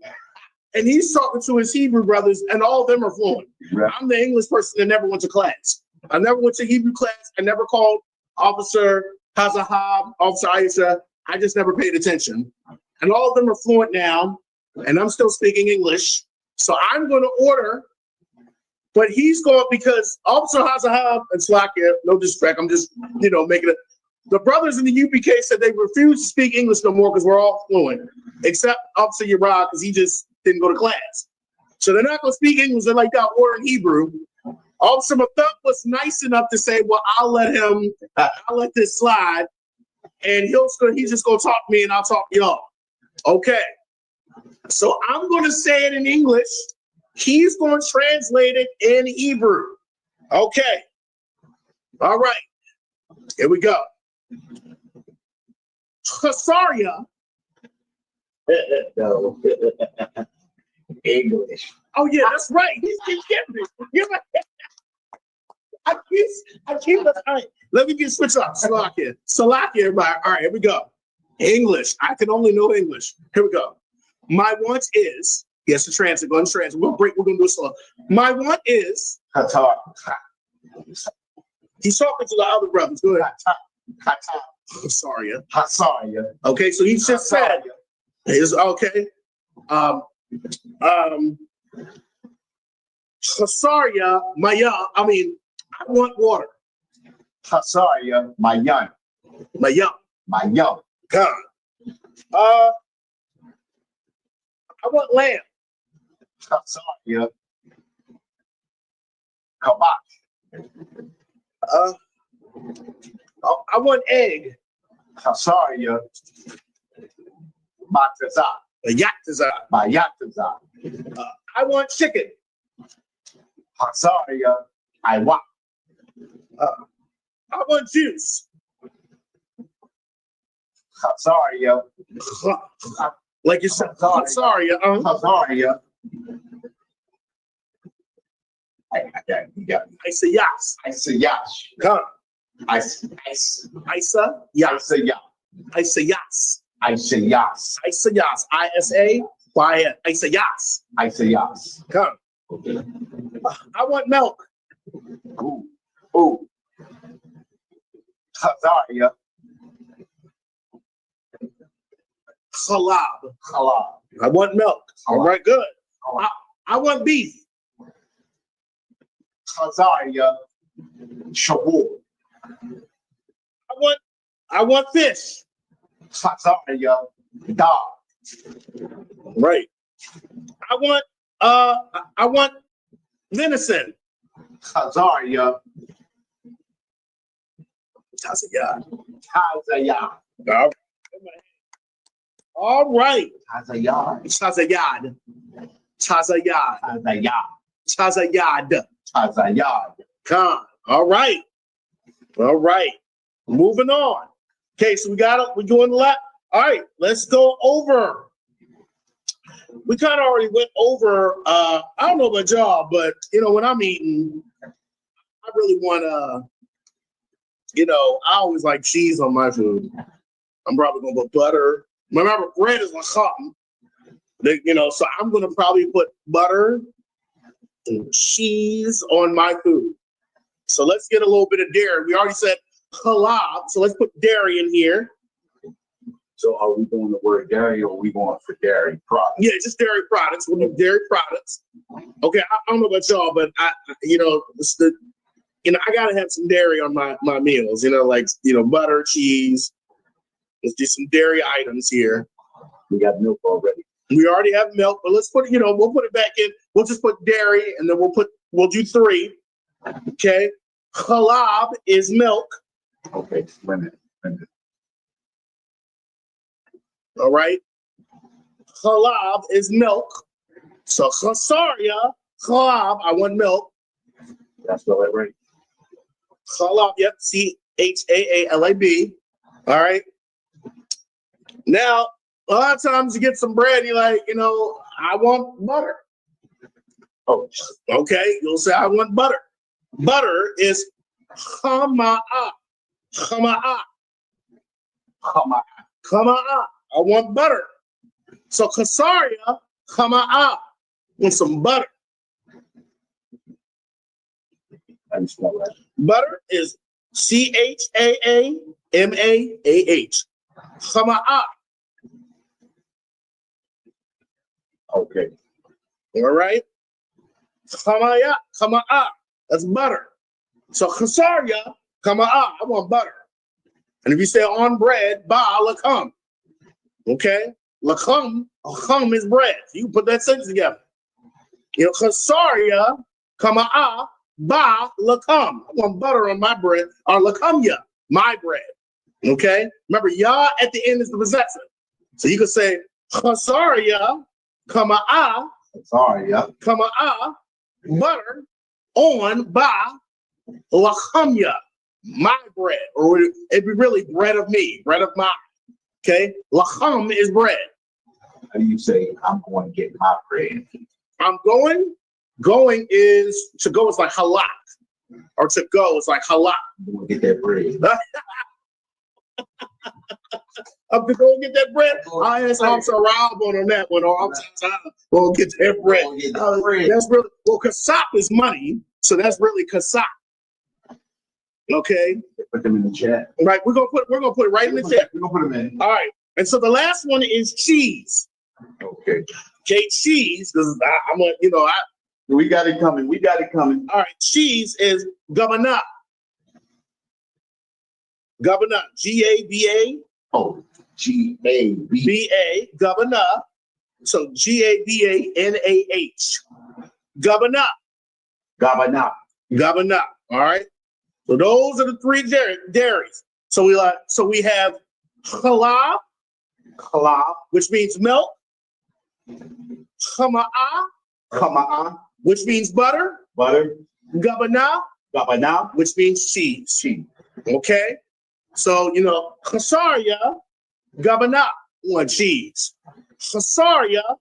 and he's talking to his Hebrew brothers, and all of them are fluent. Right. I'm the English person that never went to class. I never went to Hebrew class. I never called Officer Hazahab, Officer Aisha I just never paid attention. And all of them are fluent now, and I'm still speaking English. So I'm going to order, but he's going because Officer Hazahab and Slakia, no disrespect, I'm just, making it. The brothers in the UPK said they refuse to speak English no more because we're all fluent, except Officer Yarad because he just didn't go to class. So they're not going to speak English. They're like that order in Hebrew. Officer Mathuk was nice enough to say, well, I'll let this slide. And he's just going to talk to me and I'll talk to y'all. Okay. So I'm going to say it in English. He's going to translate it in Hebrew. Okay. All right. Here we go. Khasaria. No. English. Oh yeah, that's right. He's getting it. I keep. All right, let me get switch up. Salakia, everybody. All right, here we go. English. I can only know English. Here we go. My want is. Yes, the transit. Go and transit. We're gonna do it slow. My want is. Qatar. He's talking to the other brothers. Go ahead. Khasaria. Okay, so he just said. Is okay. Khasaria, Maya. I want water. Khasaria, Mayan. God. I want lamb. Khasaria, Kabak. I want egg. Khasaria, Mataza. Yataza. I want chicken. Khasaria, I want. I want juice. Khasaria. Like you said, Khasaria. Khasaria. I say yes. I say yes. Come. I say yes. I say yes. I say yes. I say yes. I say yes. ISA. Quiet. I say yes. I say yes. Come. I want milk. Ooh. Khasaria. Khalab. I want milk. All right, good. I want beef. Khasaria. Shabur. I want fish. Khasaria. Dog. Right. I want venison. Khasaria. Tazayad. All right. Tazayad. Come. All right. Moving on. Okay, so we're doing left. All right, let's go over. We kind of already went over, I don't know about y'all, but when I'm eating, I really want I always like cheese on my food. I'm probably gonna put butter. Remember, bread is lacham. So I'm gonna probably put butter and cheese on my food. So let's get a little bit of dairy. We already said halal, so let's put dairy in here. So are we going the word dairy or are we going for dairy products? Yeah, just dairy products. We'll do dairy products. Okay, I don't know about y'all, but I gotta have some dairy on my meals. Butter, cheese. Let's do some dairy items here. We got milk already. We already have milk, but let's put we'll put it back in. We'll just put dairy, and then we'll do 3. Okay, halab is milk. Okay, wait a minute. All right, halab is milk. So khasaria, halab, I want milk. That's what I right. Halab, yep, CHAALAB. All right. Now, a lot of times you get some bread, you're like, I want butter. Oh, okay. You'll say, I want butter. Butter is khama'a. I want butter. So khasaria, khama'a. Want some butter. I smell that. Butter is CHAAMAAH. Chama'ah. Okay. All right. Chama'ah. That's butter. So chasarya, chama'ah. I want butter. And if you say on bread, ba lakum. Okay. Lakum is bread. You can put that sentence together. You know, chasarya, chama'ah, ba lakum. I want butter on my bread. Or lakumya, my bread. Okay. Remember, ya at the end is the possessor. So you could say chasarya, chama'ah. Sorry, yeah. Chama'ah, butter on ba lachamya, my bread, or it'd be really bread of me, bread of mine. Okay, lacham is bread. How do you say I'm going to get my bread? I'm going. Going is to go is like halak, or to go is like halak. I'm going to get that bread. Up to go get that bread. I asked Hamza Rob on that one. Or I'm go get that bread. That's really well. Kasap is money, so that's really kasap. Okay. Put them in the chat. Right. We're gonna put it right in the chat. We're gonna put them in. All right. And so the last one is cheese. Okay. Okay, cheese. Because I'm a, we got it coming. We got it coming. All right. Cheese is gabana. Gabana. G-A-B-A. Oh, G-A-B-A. Gabana. So G-A-B-A-N-A-H. Gabana. Gabana. Gabana. All right. So those are the three dairies. So we have challah, which means milk. Chama'ah, which means butter. Gabana, which means cheese. Okay. So chasarya, gabana, I want cheese. Chasarya,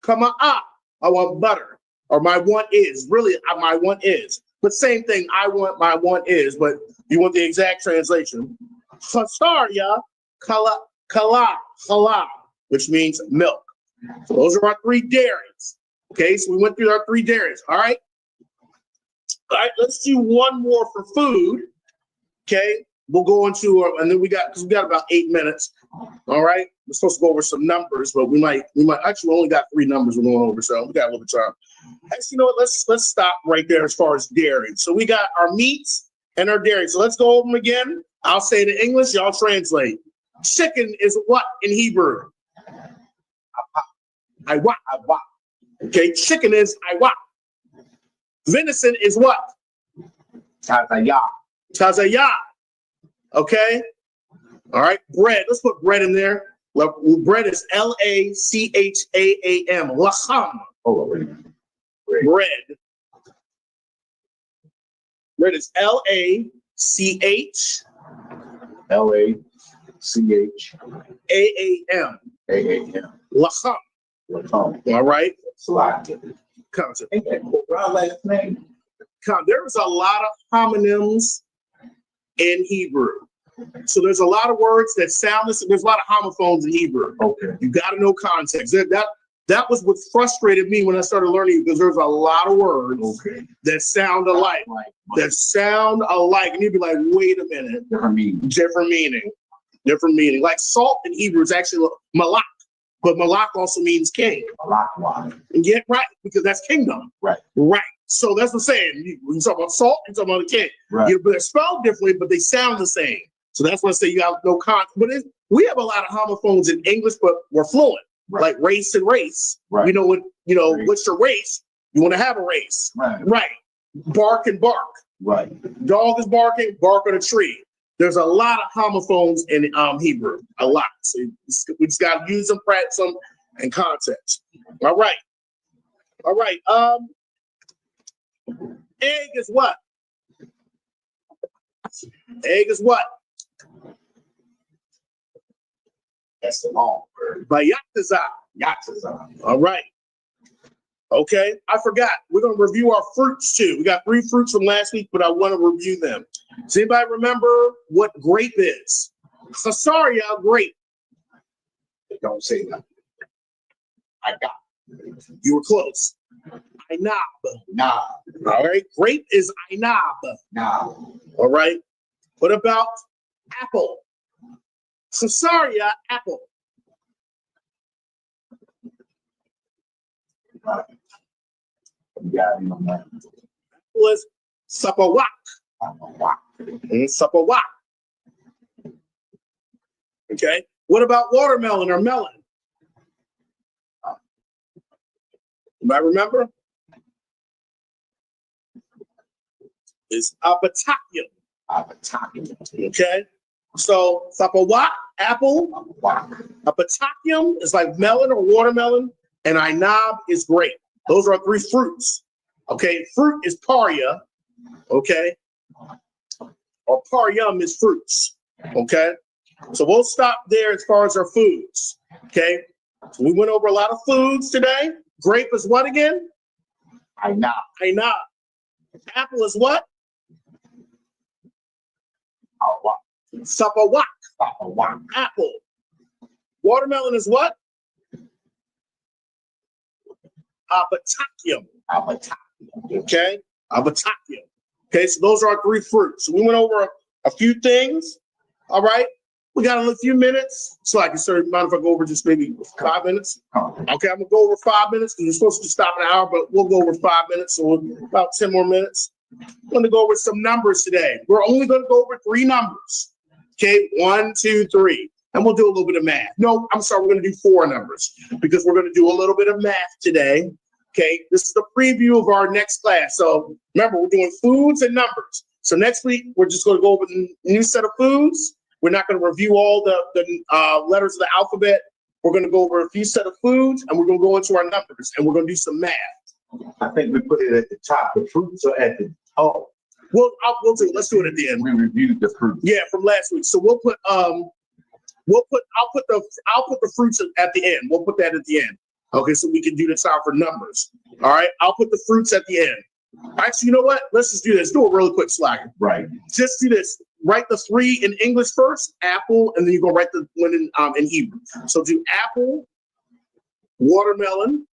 chama'ah, I want butter. Or my want is really my want is. But same thing, I want, my want is, but you want the exact translation. Chasarya, kala, which means milk. So those are our three dairies. Okay, so we went through our three dairies. All right, let's do one more for food. Okay, we'll go into, and then we got about 8 minutes. All right, we're supposed to go over some numbers, but we might actually only got 3 numbers we're going over, so we got a little bit of time. Actually, you know what? Let's stop right there as far as dairy. So we got our meats and our dairy. So let's go over them again. I'll say it in English. Y'all translate. Chicken is what in Hebrew? Aywa. Okay, chicken is aywa. Venison is what? Tazaya. Okay. All right. Bread. Let's put bread in there. Bread is L-A-C-H-A-A-M. Lacham. Oh, wait a minute. Bread. Bread is L-A-C-H. L-A-C-H-A-A-M. Lacham. All right. Ain't that last name? There's a lot of homonyms in Hebrew. So there's a lot of words that sound this. There's a lot of homophones in Hebrew. Okay. You got to know context. That was what frustrated me when I started learning, because there's a lot of words that sound alike. And you'd be like, wait a minute. Different meaning. Like salt in Hebrew is actually malak, but malak also means king. Yeah, right, because that's kingdom. Right. So that's what I'm saying. When you talk about salt, you're talking about a king. Right. They're spelled differently, but they sound the same. So that's why I say you got no context. But we have a lot of homophones in English, but we're fluent. Right. Like race and race. Right. What's your race? You want to have a race. Right. Bark and bark. Right. Dog is barking, bark on a tree. There's a lot of homophones in Hebrew. A lot. So we just got to use them, practice them, and context. All right. Egg is what? That's the long word. Bayataza. All right. Okay. I forgot. We're going to review our fruits too. We got 3 fruits from last week, but I want to review them. Does anybody remember what grape is? Chasarya, grape. Don't say that. I got it. You were close. Ainab. All right. Grape is ainab. All right. What about apple? Caesarea, apple. Yeah, you know that. Was sapawak. Sapawak. Okay. What about watermelon or melon? Anybody remember? It's abatacum. Okay. So sapawak, apple. Abatacum is like melon or watermelon, and ainab is grape. Those are 3 fruits. Okay. Fruit is paria. Okay. Or parium is fruits. Okay. So we'll stop there as far as our foods. Okay. So we went over a lot of foods today. Grape is what again? Ainab. Apple is what? Sapawak. Apple. Watermelon is what? Abatacum. Okay. Abatacum. Okay. So those are our 3 fruits. So we went over a few things. All right. We got a few minutes. So I can mind if I go over just maybe 5 minutes? Okay. I'm going to go over 5 minutes because we're supposed to stop an hour, but we'll go over 5 minutes. So about 10 more minutes. I'm going to go over some numbers today. We're only going to go over 3 numbers. Okay. 1, 2, 3. And we'll do a little bit of math. No, I'm sorry. We're going to do 4 numbers because we're going to do a little bit of math today. Okay. This is the preview of our next class. So remember, we're doing foods and numbers. So next week, we're just going to go over the new set of foods. We're not going to review all the letters of the alphabet. We're going to go over a few set of foods, and we're going to go into our numbers, and we're going to do some math. I think we put it at the top. The fruits are at the top. We'll do it. Let's do it at the end. We reviewed the fruits. Yeah, from last week. So I'll put the fruits at the end. We'll put that at the end. Okay, so we can do the time for numbers. All right, I'll put the fruits at the end. Actually, you know what? Let's just do this. Do it really quick, Slacker. Right. Just do this. Write the 3 in English first, apple, and then you go write the one in Hebrew. So do apple, watermelon,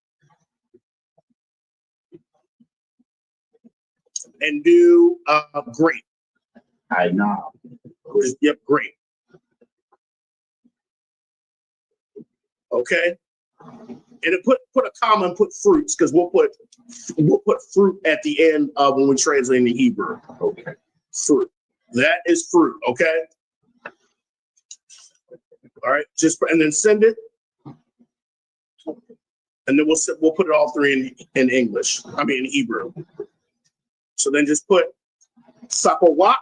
and do grape. Ainab. Yep, grape. Okay. And put a comma and put fruits because we'll put fruit at the end of when we translate into Hebrew. Okay. Fruit. That is fruit. Okay. All right. And then send it. And then we'll put it all 3 in English. I mean in Hebrew. So then just put sapawak.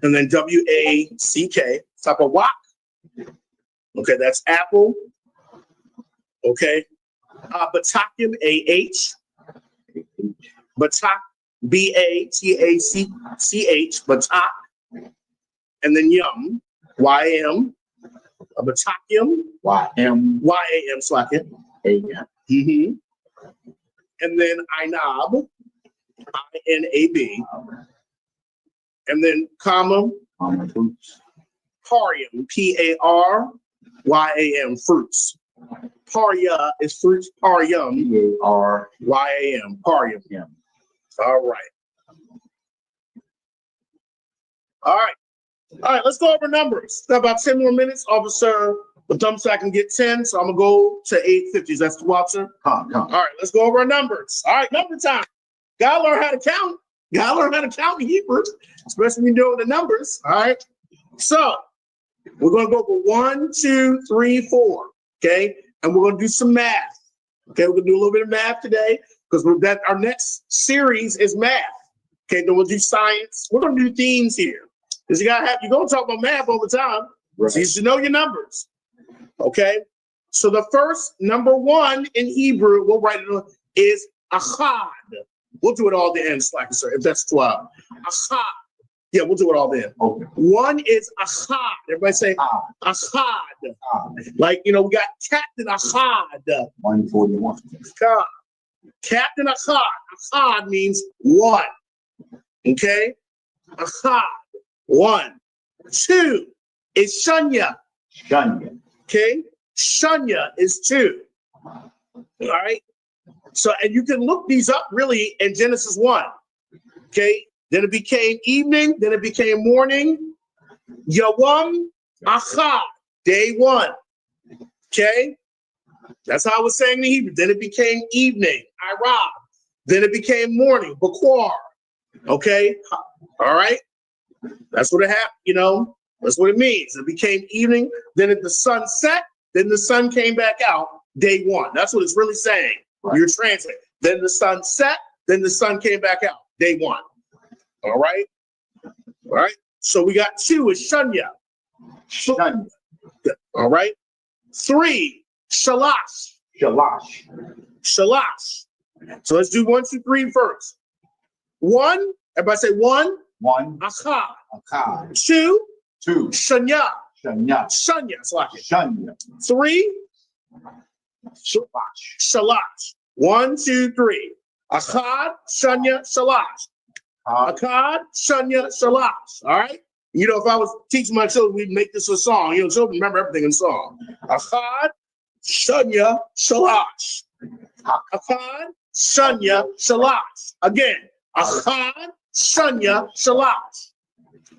And then WACK, sapawak. Okay, that's apple. Okay. Batacum, AH. Batak, BATACH, Batak. And then yum, YM. Batacum, YAM, slack it. Mm-hmm. And then ainab, INAB. And then comma, parium, PARYAM, fruits. Paria is fruits, parium, PARYAM, parium. Yeah. All right. All right, let's go over numbers. Got about 10 more minutes. Officer, the thumb so I can get 10, so I'm going to go to 850s. That's the officer. All right, let's go over our numbers. All right, number time. Got to learn how to count. Got to learn how to count in Hebrew, especially when you're doing the numbers. All right. So we're going to go for 1, 2, 3, 4. Okay. And we're going to do some math. Okay. We're going to do a little bit of math today because our next series is math. Okay. Then we'll do science. We're going to do themes here because you're going to talk about math all the time. Right. So you should know your numbers. Okay. So the first number 1 in Hebrew, we'll write it is achad. We'll do it all the end, Slacker, sir, if that's 12. Achad. Yeah, we'll do it all then. Okay. 1 is achad. Everybody say achad. Like, we got Captain Achad. 141. Captain Achad. Achad means 1. Okay? Achad. 1. 2 is Shunya. Okay? Shunya is 2. All right? So, and you can look these up really in Genesis 1. Okay? then it became evening, then it became morning. Yawam Achad, day 1. Okay? That's how I was saying in Hebrew. Then it became evening, Irab. Then it became morning, Bakwar. Okay? All right? That's what it happened, That's what it means. It became evening, then the sun set, then the sun came back out, day 1. That's what it's really saying. Right. You're translating. Then the sun set, then the sun came back out, day 1. All right? All right? So we got 2 is Shunya. Shunya. All right? 3, Shalash. Shalash. Shalash. So let's do 1, 2, 3 first. 1, everybody say 1. 1. Achad. Achad. 2. 2. Shanya. Shanya. Shanya. It's like it. Shanya. 3. Shalash. Shalash. 1, 2, 3. Achad, Shanya, Shalash. Achad, Shanya, Shalash. All right? If I was teaching my children, we'd make this a song. Children remember everything in song. Achad, Shanya, Shalash. Achad, Shanya, Shalash. Again. Achad, Shanya, Shalash.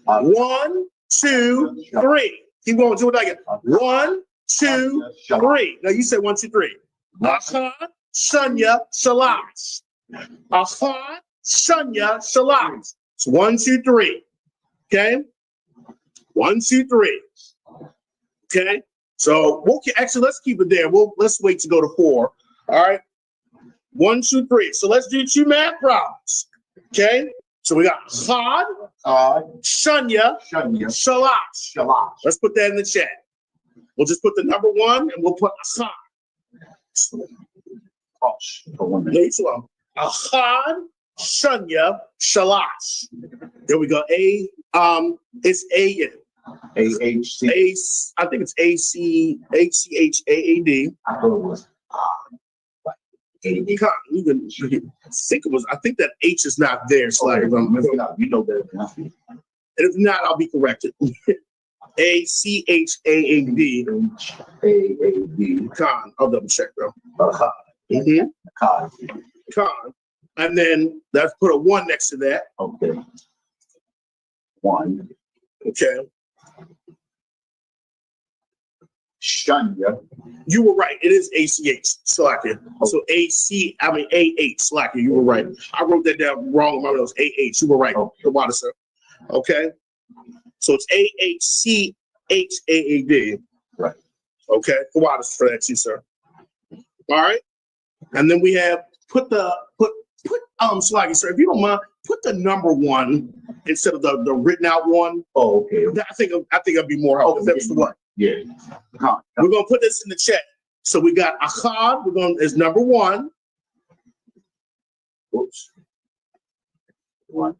1, 2, 3. Keep going. Do it again. 1, 2, 3. Now you say 1, 2, 3. Achad, Shanya, Shalash. Achad, Shanya, Shalash. It's 1, 2, 3. Okay? 1, 2, 3. Okay? So actually let's keep it there. Let's wait to go to 4. All right. 1, 2, 3. So let's do 2 math problems. Okay? So we got Achad, Shanya, Shalash. Shalash. Let's put that in the chat. We'll just put the number 1 and we'll put Achad. Achad, Shanya, Shalash. There we go. It's A-N. A-H-C. I think it's A-C-H-A-A-D. I thought it was I think that H is not there. So you know better than I do. And if not, I'll be corrected. A-C-H-A-A-D. A-A-D. Khan. I'll double check, bro. Khan. And then let's put a 1 next to that. Okay. 1. Okay. Shanya. You were right. It is A-C-H. Slacker. So A-H. Slacker. You were right. I wrote that down wrong. Remember, it was A-H. You were right. Okay. Sir. Okay. So it's A-H-C-H-A-A-D. Right. Okay. For that too, sir. All right. And then we have put Slaggy, sir, if you don't mind, put the number 1 instead of the written out 1. Oh, okay. I think it'd be more helpful. That's the 1. Yeah. We're gonna put this in the chat. So we got Achad. Is number 1. Oops. 1.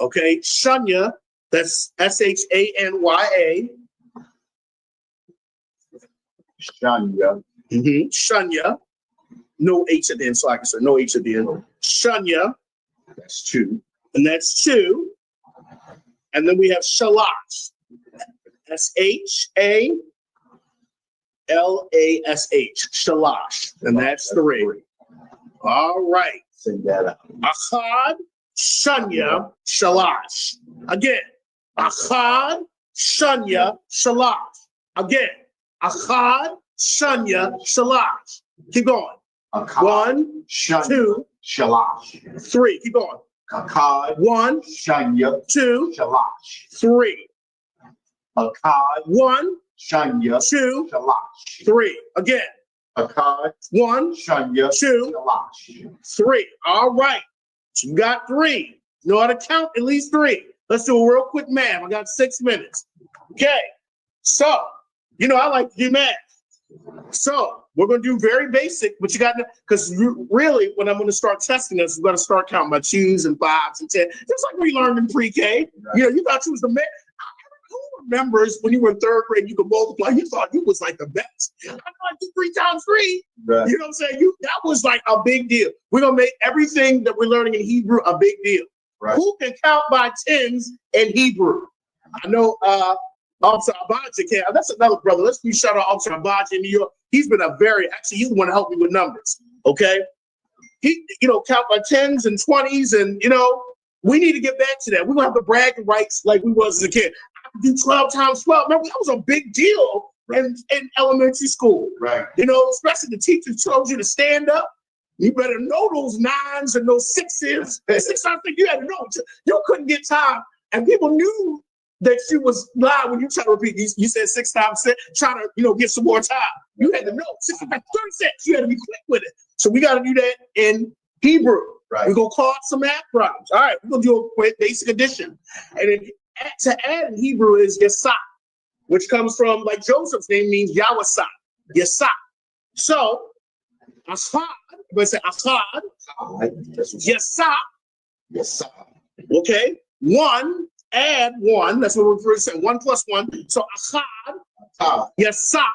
Okay. Shanya. That's S-H-A-N-Y-A. Shanya. Shanya. No H at the end, Slaggy, sir. No H at the end. Shanya. That's 2. And that's 2. And then we have Shalash. S-H-A-L-A-S-H. Shalash. And that's 3. All right. Send that out. Achad, Shanya, Shalash. Again. Achad, Shanya, Shalash. Again. Achad, Shanya, Shalash. Keep going. Achad, 1, Shanya, 2, Shalash. 3. Keep going. Achad, 1, Shanya, 2, Shalash. 3. Achad, 1, Shanya, 2, Shalash. 3. Again. Achad, 1, Shanya, 2, Shalash. 3. All right. So you got 3. You know how to count at least 3. Let's do a real quick math. I got 6 minutes. Okay. So, I like to do math. So we're going to do very basic, but you got to, because really when I'm going to start testing us, we're going to start counting by 2s and 5s and 10s. Just like we learned in pre-K. Right. You thought you was the man. Who remembers when you were in 3rd grade, you could multiply? You thought you was like the best. I thought you 3 times 3. Right. You know what I'm saying? That was like a big deal. We're going to make everything that we're learning in Hebrew a big deal. Right. Who can count by 10s in Hebrew? I know Officer Abaji can. That's another brother. Let's do shout out Officer Abaji in New York. He's been he's the one to help me with numbers. Okay. He, count by 10s and 20s and, We need to get back to that. We're gonna have the bragging rights like we was as a kid. I could do 12 times 12. Remember, that was a big deal in elementary school. Right. You know, especially the teacher told you to stand up. You better know those 9s and those 6s. 6 I think you had to know. You couldn't get time. And people knew that you was lying when you try to repeat. You said 6 times 6, trying to, get some more time. You had to know. 6 is like 36. You had to be quick with it. So we got to do that in Hebrew. Right. We're going to call some math problems. All right, we're going to do a quick basic addition. And then to add in Hebrew is Yasah, which comes from, like Joseph's name means Yawasah. Yasah. So, Achad, but say Achad, Yasah. Yes, Okay, 1, add 1. That's what we're referring to. 1 plus 1. So Achad, Yasah,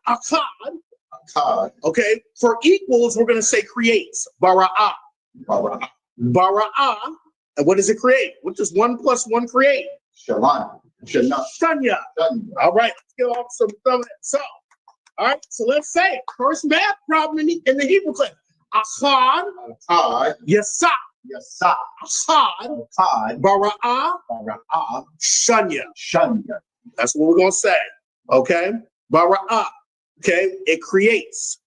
Achad. Okay, for equals, we're going to say creates. Bara'ah. Bara'ah. And what does it create? What does 1 plus 1 create? Shalom. Shanya. All right, let's get off some of that. So, all right, so let's say first math problem in the Hebrew class. Achad, Yasah, Achad, Bara'ah, Shanya. That's what we're going to say. Okay, Bara'ah. Okay, it creates.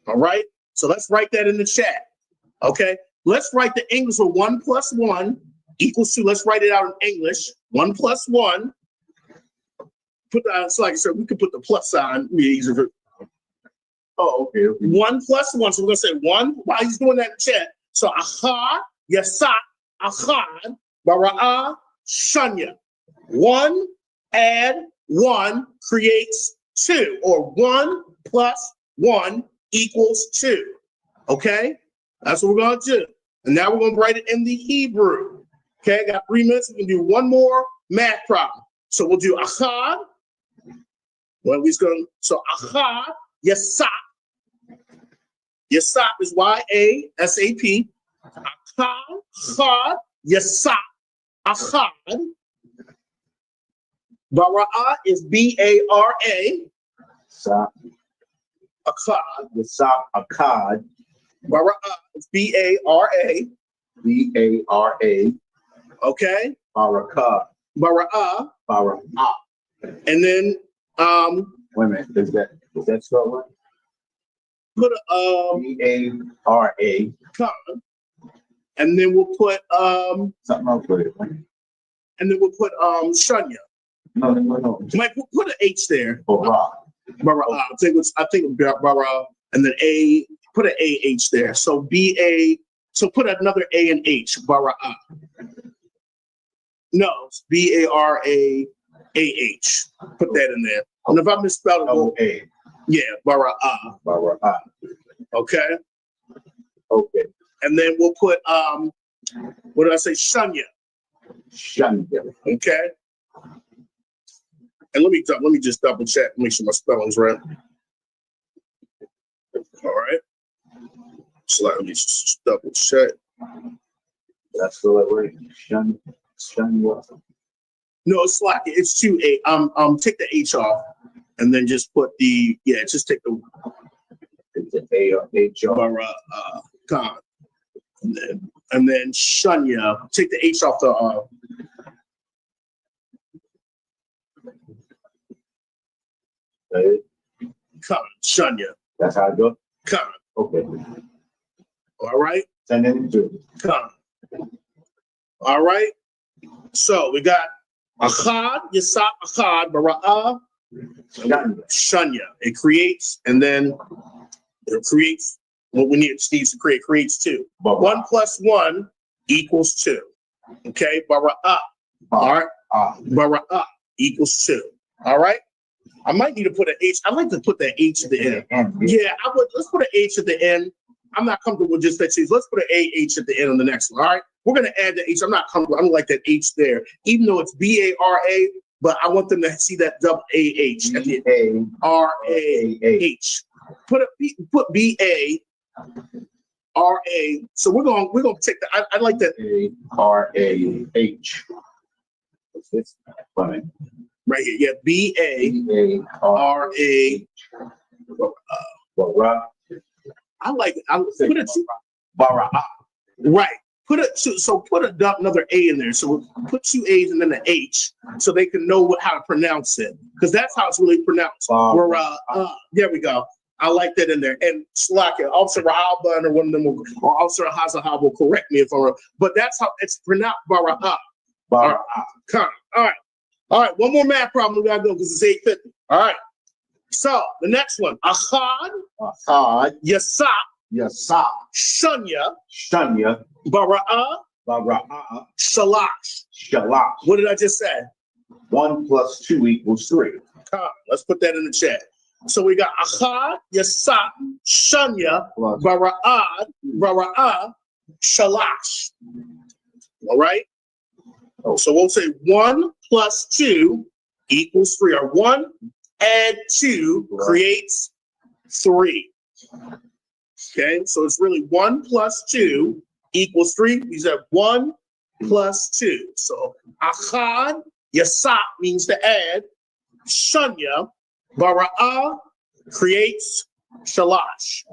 All right, so let's write that in the chat. Okay, let's write the English for 1 plus 1 equals 2. Let's write it out in English. 1 plus 1. Put the, so like I said, we could put the plus sign. Easier. Oh, okay. 1 plus 1. So we're gonna say 1 while he's doing that in chat. So Achad, Yasah, Achad, Bara'ah, Shanya. 1 add 1 creates 2, or 1 plus 1 equals 2. Okay, that's what we're gonna do. And now we're gonna write it in the Hebrew. Okay, I got 3 minutes. We can do one more math problem. So we'll do Achad. Well, we're going. So Achad, Yasah. Yasah is Y-A-S-A-P. Achad, Yasah. Achad. Bara'ah is B-A-R-A. Achad. Yasah, Akkad. Bara'ah is B-A-R-A. B-A-R-A. Okay. Barakah. Bara'ah. Bara'ah. And then Wait a minute. Is that spelled right? put a B-A-R-A. and then we'll put Something else with it. and then we'll put Shanya. No. Mike, we'll put an H there. Bara'ah. Bara'ah. I think Bara'ah, and then A, put an A-H there. So B-A, so put another A and H, Bara'ah. No, it's B-A-R-A-A-H. Put that in there. And if I misspelled it, Double A. yeah, Bara'ah. Bara'ah. Okay. Okay. And then we'll put what did I say? Shanya. Shanya. Okay. And let me just double check, make sure my spelling's right. All right. So let me just double check. That's the right word. Shanya. No, it's like it's 2 A. Take the H off, and then just put the just take the A or H or Khan, and then Shanya. Take the H off the Khan, Shanya. That's how I go. Khan. Okay. All right. Send it to Khan. All right. So we got Achad, Yasah, Achad, Bara'ah, Shanya. It creates, and then it creates what we need Steve to create. Creates 2. 1 plus 1 equals 2. Okay, Bara'ah. All right. Bara'ah equals 2. All right. I might need to put an H. I'd like to put that H at the end. Yeah, I would. Let's put an H at the end. I'm not comfortable with just that H. Let's put an A-H at the end on the next one. All right. We're going to add the H. I'm not comfortable. I don't like that H there, even though it's B-A-R-A, but I want them to see that double A-H at the end. R-A-H. Put B-A-R-A. So we're going to take that. I like that. A-R-A-H. What's this? Right here. Yeah. B-A-R-A. I like it. Bara'ah. Right. put another A in there. So put 2 A's and then an H, so they can know how to pronounce it, because that's how it's really pronounced. There we go. I like that in there. And Slacker, Officer Rahaban, or one of them, or Officer Hazahab will correct me if I'm wrong, but that's how it's pronounced. Bara'ah. All right. One more math problem. We gotta go because it's 8:50. All right. So the next one, Ahad, Yasap, Shunya, Bara'ah, Shalash. What did I just say? 1 + 2 = 3. Let's put that in the chat. So we got Ahad, Yasap, Shunya, Bara'ah, Shalash. All right. So we'll say 1 + 2 = 3, or 1 add 2 creates 3. Okay, so it's really 1 + 2 = 3. We said 1 + 2. So Ahad, Yasap means to add. Shunya, Bara'ah creates Shalash.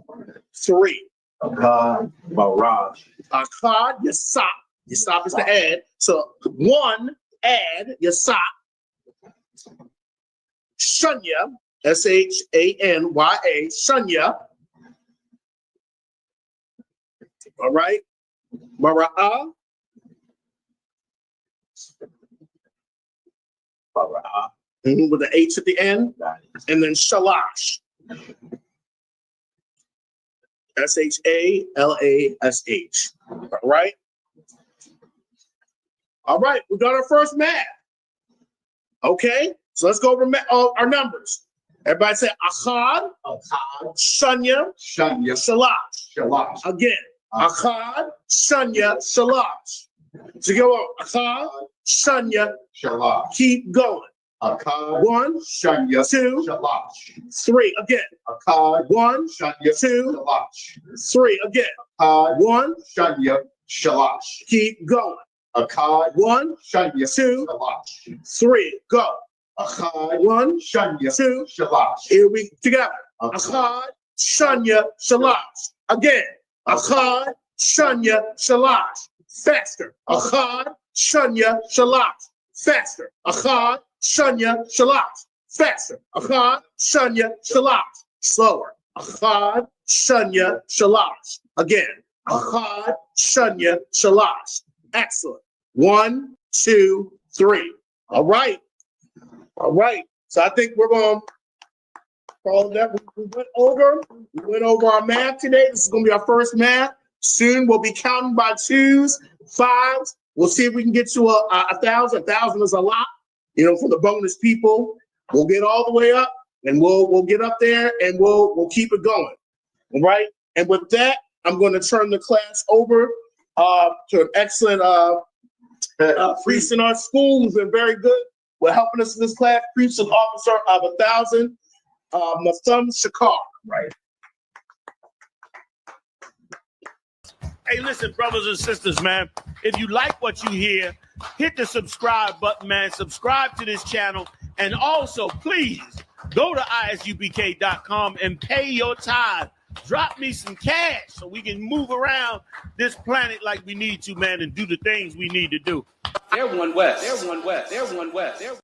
3. Ahad, Baraj. Ahad, Yasap. Yasap is to add. So 1 add Yasap. Shunya, Shanya, Shunya. All right. Bara'ah. With the H at the end. And then Shalash. Shalash. All right. All right. We got our first math. Okay. So let's go over our numbers. Everybody say Ahad, Shunya, Shalash. Again, Ahad, Shunya, Shalash. So go on. Ahad, Shunya, Shalash. Keep going. Ahad, 1, Shunya, 2, Shalash. 3. Again. Ahad, 1, Shunya, 2, Shalash. 3. Again. Ahad, 1, Shunya, Shalash. keep going. Ahad, 1, Shunya, 2, Shalash. 3. Go. Ahad, 1, Shunya, 2. Shalash. Here we together. Ahad, Shunya, Shalash. Again. Ahad, Shunya, Shalash. Faster. Ahad, Shunya, Shalash. Faster. Ahad, Shunya, Shalash. Faster. Ahad, Shunya, Shalash. Slower. Ahad, Shunya, Shalash. Again. Ahad, Shunya, Shalash. Excellent. 1, 2, 3. All right. All right. So I think we're going to call that. We went over our math today. This is going to be our first math. Soon we'll be counting by 2s, 5s. We'll see if we can get to 1,000. 1,000 is a lot, for the bonus people. We'll get all the way up, and we'll get up there, and we'll keep it going. All right. And with that, I'm going to turn the class over to an excellent priest in our school who's been very good. We're helping us in this class, priest and officer of 1,000, Masum Shakar. Right. Hey, listen, brothers and sisters, man. If you like what you hear, hit the subscribe button, man. Subscribe to this channel. And also, please, go to isubk.com and pay your tithe. Drop me some cash so we can move around this planet like we need to, man, and do the things we need to do. They're one West.